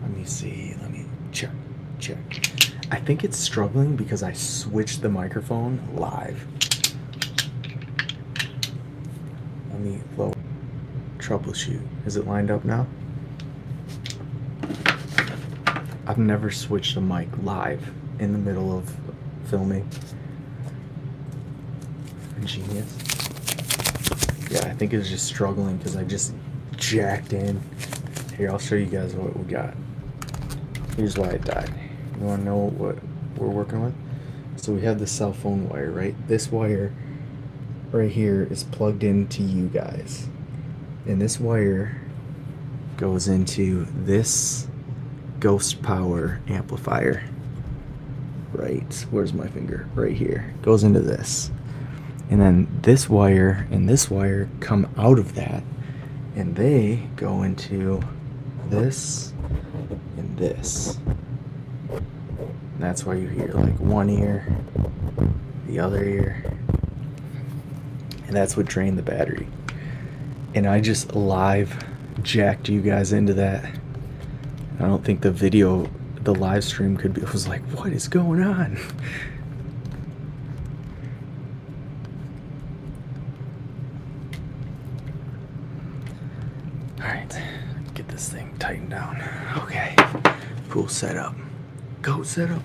Speaker 1: Let me see. Let me check. I think it's struggling because I switched the microphone live. Let me lower. Troubleshoot. Is it lined up now? I've never switched a mic live in the middle of filming. Genius. Yeah, I think it's just struggling because I just jacked in. Here, I'll show you guys what we got. Here's why it died. You want to know what we're working with? So we have the cell phone wire, right? This wire right here is plugged into you guys. And this wire goes into this Ghost Power amplifier. Right, where's my finger? Right here. Goes into this. And then this wire and this wire come out of that. And they go into this and this. And that's why you hear like one ear, the other ear. And that's what drained the battery. And I just live jacked you guys into that. I don't think the video, the live stream could be, it was like, what is going on? Alright, get this thing tightened down. Okay, cool setup. Go setup.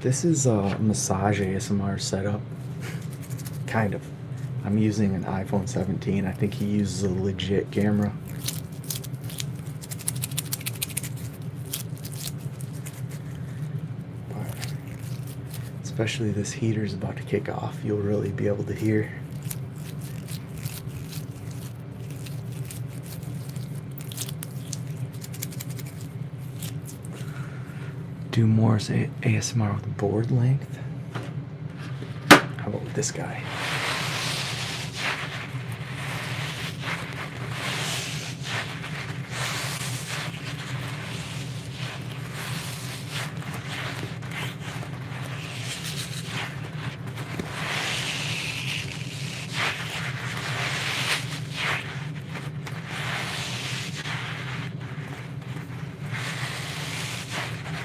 Speaker 1: This is a massage ASMR setup. Kind of. I'm using an iPhone 17. I think he uses a legit camera. Especially this heater's about to kick off, you'll really be able to hear. Do more ASMR with board length. How about with this guy?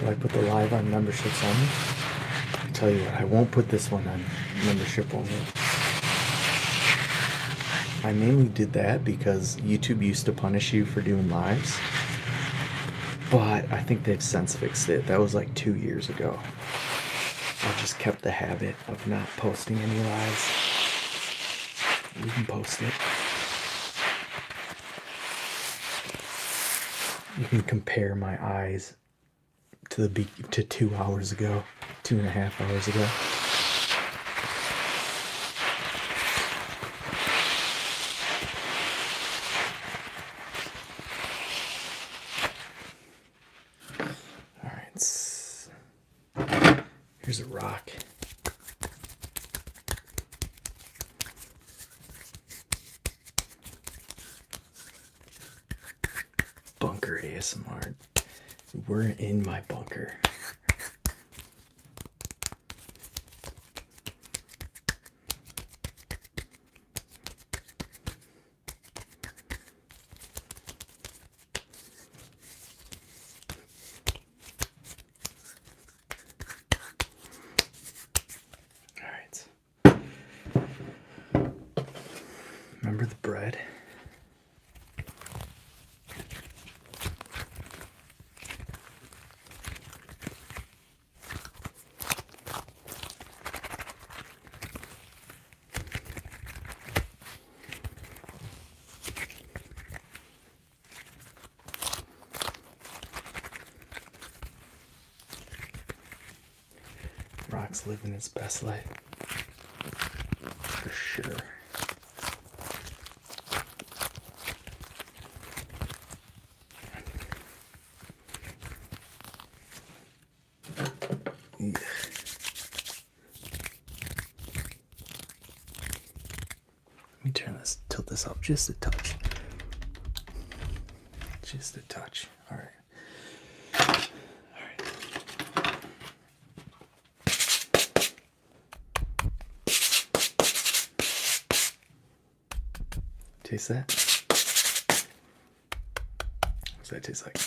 Speaker 1: Do I put the live on memberships only? I tell you what, I won't put this one on membership only. I mainly did that because YouTube used to punish you for doing lives. But I think they've since fixed it. That was like 2 years ago. I just kept the habit of not posting any lives. You can post it. You can compare my eyes to 2 hours ago, 2.5 hours ago. All right, here's a rock. Bunker ASMR. We're in my bunker. All right. Remember the bread? Rock's living his best life. For sure. tilt this up just a touch. Just a touch. All right. Taste that? What's that taste like?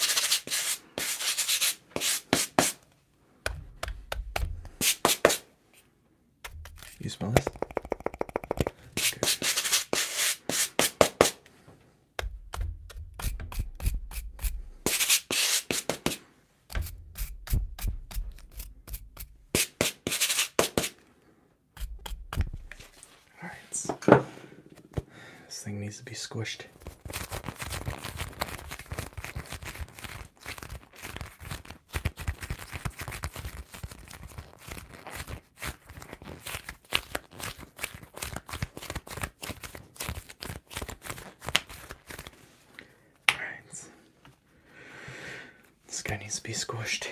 Speaker 1: You smell this? Okay. All right. This thing needs to be squished. This guy needs to be squished.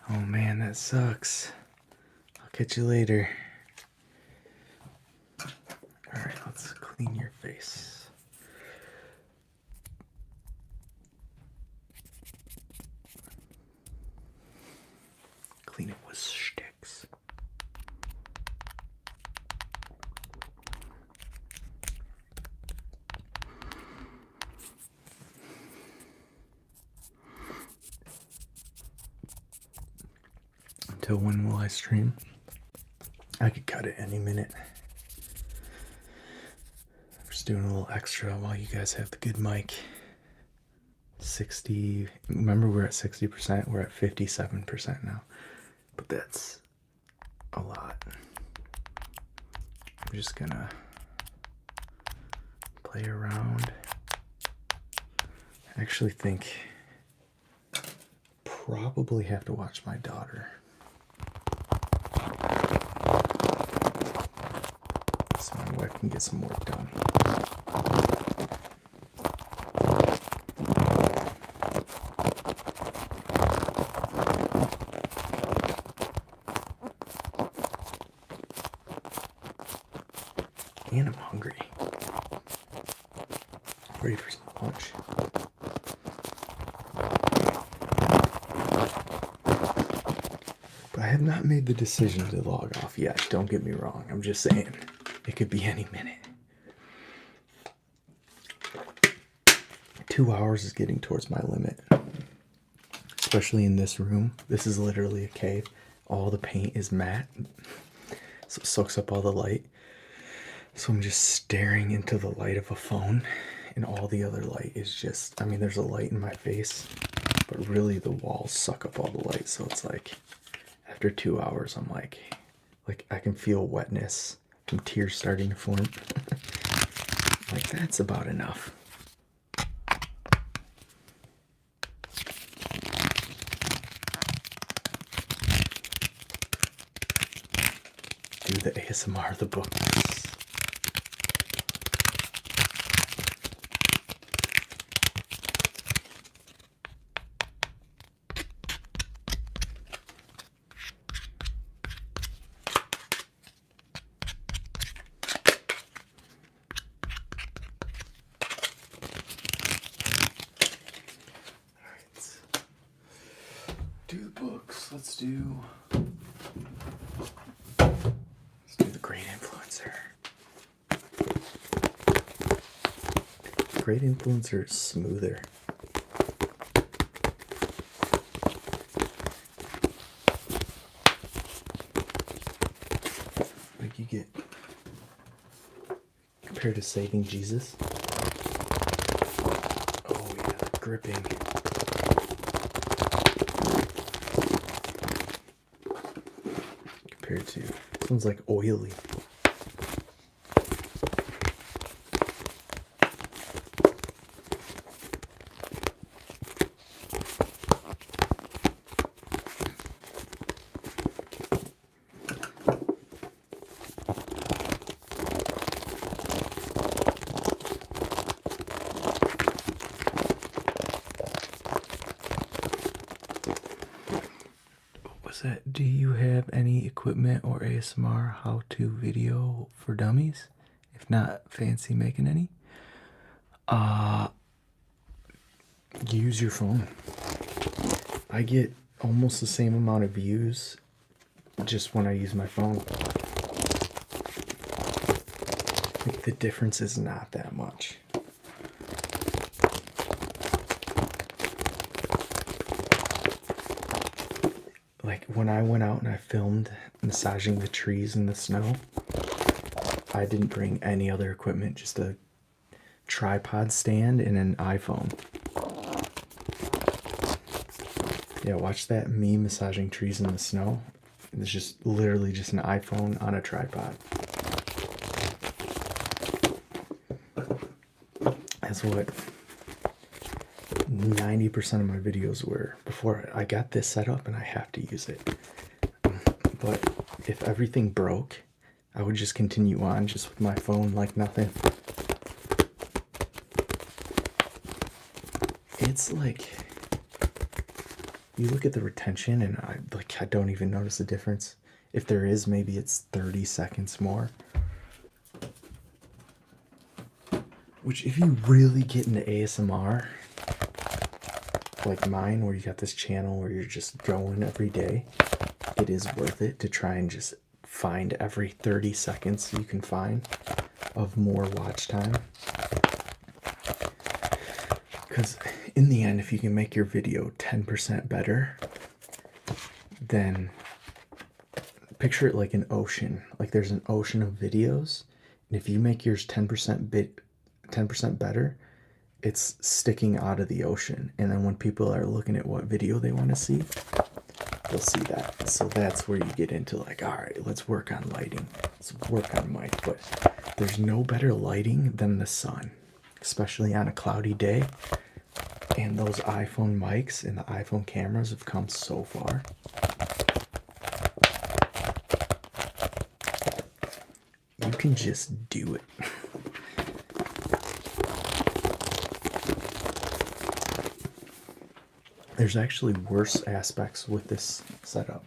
Speaker 1: Oh man, that sucks. I'll catch you later. Alright, let's clean your face. Clean it with sticks. Until when will I stream? I could cut it any minute. I'm just doing a little extra while you guys have the good mic. 60, remember we're at 60%, we're at 57% now. But that's a lot. I'm just gonna play around. I actually think probably have to watch my daughter. So my wife can get some work done. And I'm hungry. Ready for some lunch. But I have not made the decision to log off yet. Don't get me wrong. I'm just saying it could be any minute. 2 hours is getting towards my limit. Especially in this room. This is literally a cave. All the paint is matte. So it soaks up all the light. So I'm just staring into the light of a phone, and all the other light is just, I mean, there's a light in my face, but really the walls suck up all the light. So it's like, after 2 hours, I'm like I can feel wetness from tears starting to form. Like, that's about enough. Do the ASMR of the book. Do the books. Let's do the Great Influencer. Great Influencer is smoother. Like you get compared to Saving Jesus. Oh yeah, the gripping. Compared to, this one's like oily. was that? Do you have any equipment or ASMR how-to video for dummies? If not, fancy making any? Use your phone. I get almost the same amount of views just when I use my phone. Like, the difference is not that much. Like, when I went out and I filmed massaging the trees in the snow, I didn't bring any other equipment, just a tripod stand and an iPhone. Yeah, watch that, me massaging trees in the snow. It's just literally just an iPhone on a tripod. That's what 90% of my videos were before I got this set up, and I have to use it. But if everything broke, I would just continue on just with my phone like nothing. It's like, you look at the retention and I don't even notice the difference. If there is, maybe it's 30 seconds more. Which, if you really get into ASMR, like mine, where you got this channel where you're just going every day, it is worth it to try and just find every 30 seconds you can find of more watch time. Because in the end, if you can make your video 10% better, then picture it like an ocean. Like, there's an ocean of videos, and if you make yours 10% better, it's sticking out of the ocean. And then when people are looking at what video they want to see, they'll see that. So that's where you get into, like, all right, let's work on lighting, let's work on mic. But there's no better lighting than the sun, especially on a cloudy day. And those iPhone mics and the iPhone cameras have come so far. You can just do it. There's actually worse aspects with this setup.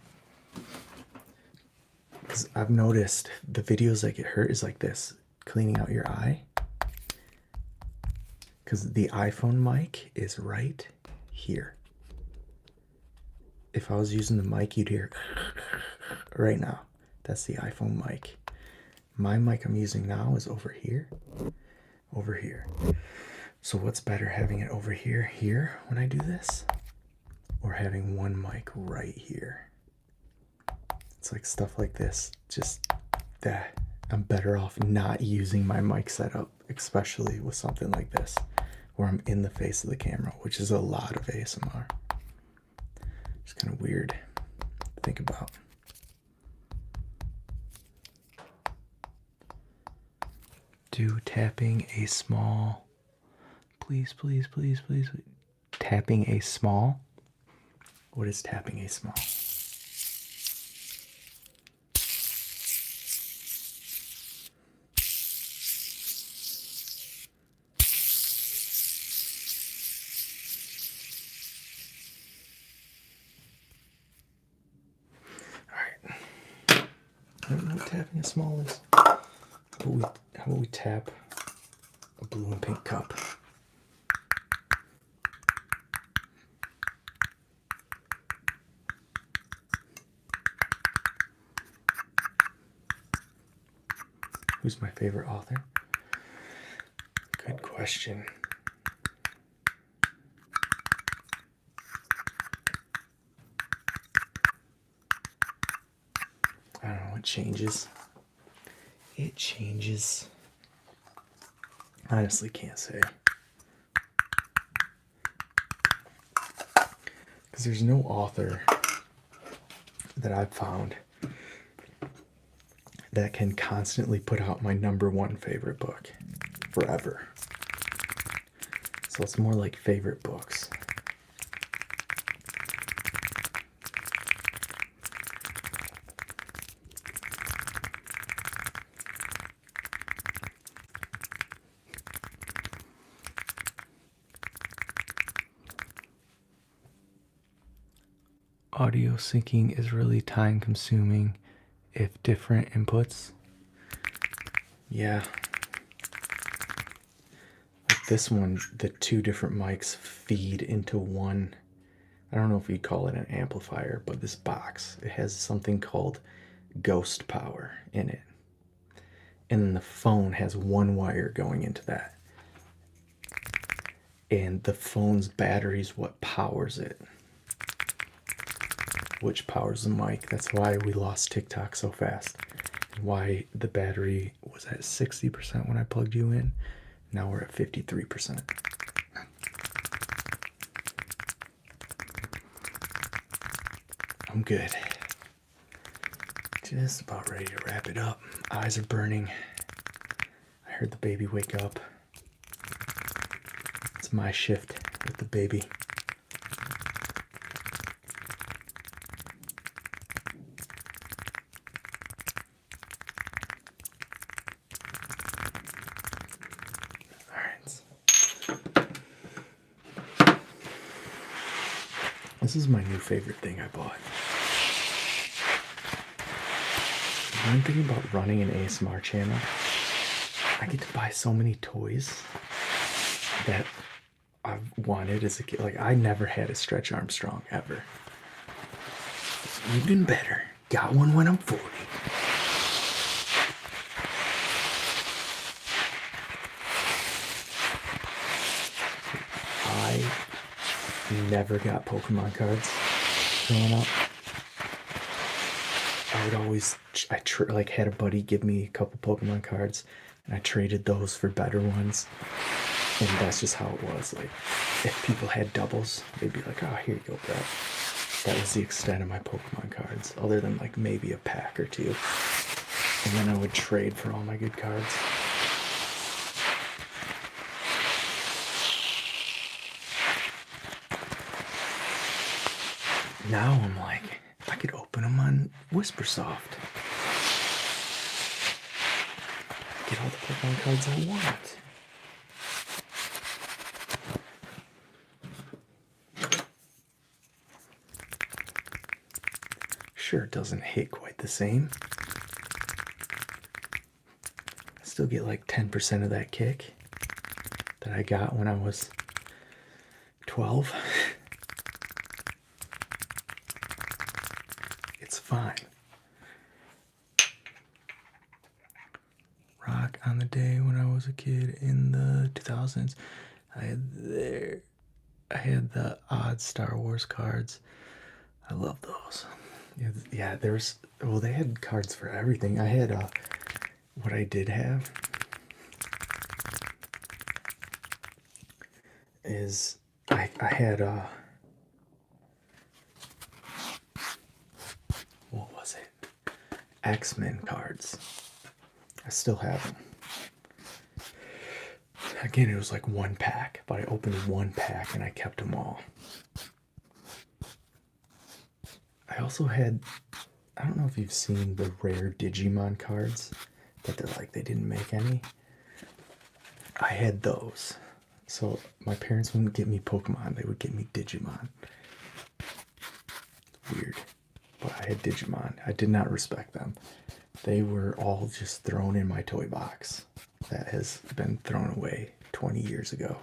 Speaker 1: Because I've noticed the videos that get hurt is like this, cleaning out your eye. Because the iPhone mic is right here. If I was using the mic, you'd hear right now. That's the iPhone mic. My mic I'm using now is over here. Over here. So what's better, having it over here when I do this, or having one mic right here? It's like stuff like this, just that I'm better off not using my mic setup, especially with something like this where I'm in the face of the camera, which is a lot of ASMR. It's kind of weird to think about. Do tapping a small, please, please, please, please. Tapping a small? What is tapping a small? Alright. I don't know what tapping a small is. How about we tap a blue and pink cup? Who's my favorite author? Good question. I don't know, it changes. It changes. Honestly, can't say. Because there's no author that I've found that can constantly put out my #1 favorite book forever. So it's more like favorite books. audio syncing is really time consuming if different inputs. Yeah. Like this one, the two different mics feed into one. I don't know if you'd call it an amplifier, but this box, it has something called ghost power in it. And then the phone has one wire going into that. And the phone's battery is what powers it, which powers the mic. That's why we lost TikTok so fast. Why the battery was at 60% when I plugged you in. Now we're at 53%. I'm good. Just about ready to wrap it up. Eyes are burning. I heard the baby wake up. It's my shift with the baby. This is my new favorite thing I bought. One thing about running an ASMR channel, I get to buy so many toys that I've wanted as a kid. Like, I never had a Stretch Armstrong, ever. Even better, got one when I'm 40. I never got Pokemon cards growing up. I would always, like had a buddy give me a couple Pokemon cards, and I traded those for better ones. And that's just how it was. Like, if people had doubles, they'd be like, "Oh, here you go, Brett." That was the extent of my Pokemon cards, other than like maybe a pack or two. And then I would trade for all my good cards. Now I'm like, I could open them on Whispersoft. Get all the Pokemon cards I want. Sure, it doesn't hit quite the same. I still get like 10% of that kick that I got when I was 12. It's fine. Rock on the day when I was a kid in the 2000s. I had the odd Star Wars cards. I love those. Yeah, they had cards for everything. I had what I did have is I had what was it? X-Men cards. I still have them. Again, it was like one pack, but I opened one pack and I kept them all. I also had, I don't know if you've seen the rare Digimon cards, but they're like, they didn't make any. I had those. So my parents wouldn't get me Pokemon, they would get me Digimon. Weird. But I had Digimon. I did not respect them. They were all just thrown in my toy box that has been thrown away 20 years ago.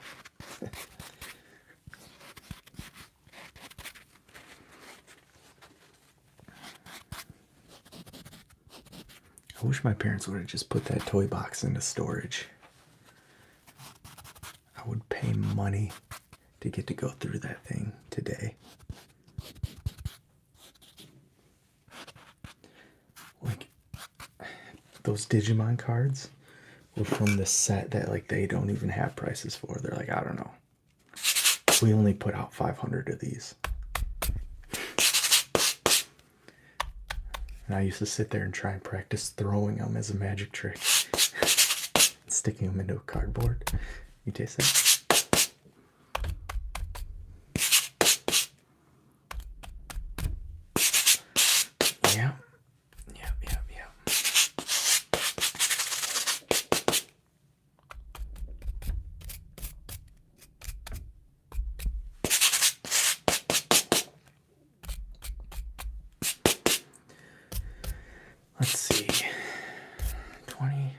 Speaker 1: I wish my parents would have just put that toy box into storage. I would pay money to get to go through that thing today. Like, those Digimon cards were from the set that like they don't even have prices for. They're like, I don't know. We only put out 500 of these. And I used to sit there and try and practice throwing them as a magic trick. Sticking them into a cardboard. You taste that? Yeah. Let's see. 20.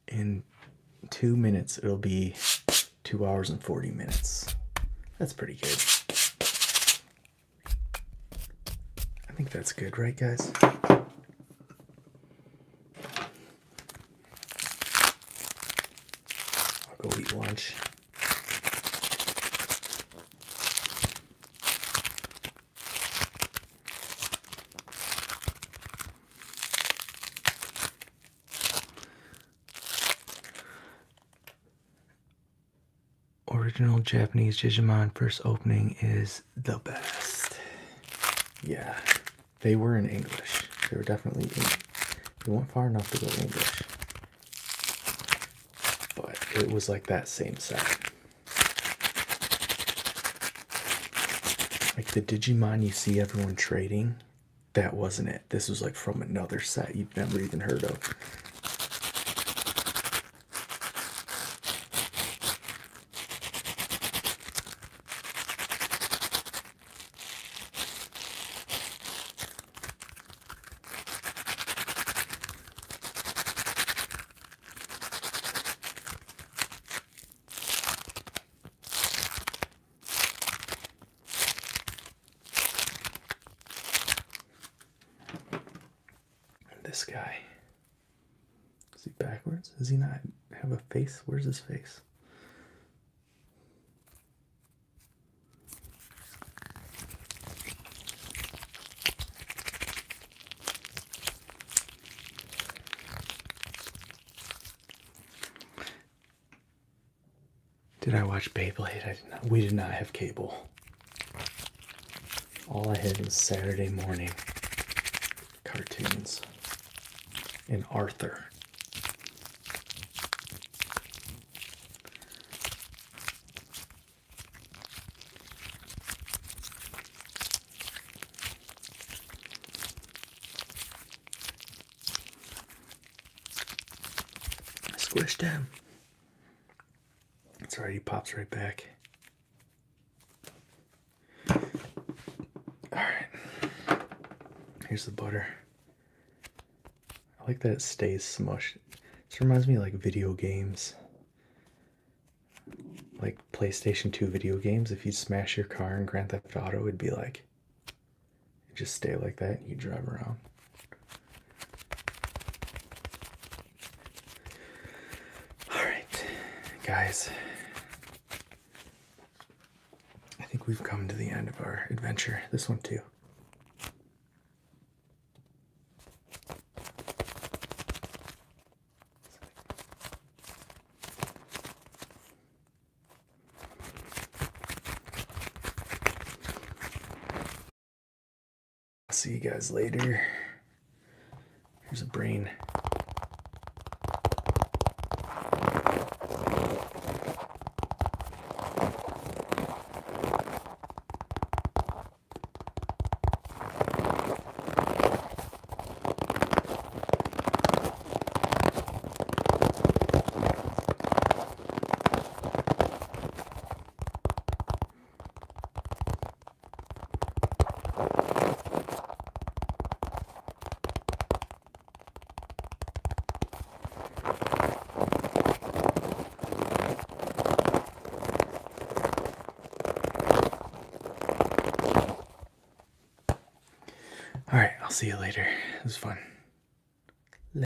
Speaker 1: In 2 minutes, it'll be 2 hours and 40 minutes. That's pretty good. I think that's good, right, guys? I'll go eat lunch. Original Japanese Digimon first opening is the best. Yeah, they were in English. They were definitely they went far enough to go English. But it was like that same set. Like the Digimon you see everyone trading, that wasn't it. This was like from another set you've never even heard of. This guy. Is he backwards? Does he not have a face? Where's his face? Did I watch Beyblade? We did not have cable. All I had was Saturday morning cartoons and Arthur. I squished him. That's right, he pops right back. Alright. Here's the butter. I like that it stays smushed. This reminds me of like video games. Like PlayStation 2 video games. If you smash your car in Grand Theft Auto, it'd be like, it'd just stay like that and you drive around. Alright, guys. I think we've come to the end of our adventure. This one too. I'll see you guys later. Here's a brain. Alright, I'll see you later. It was fun.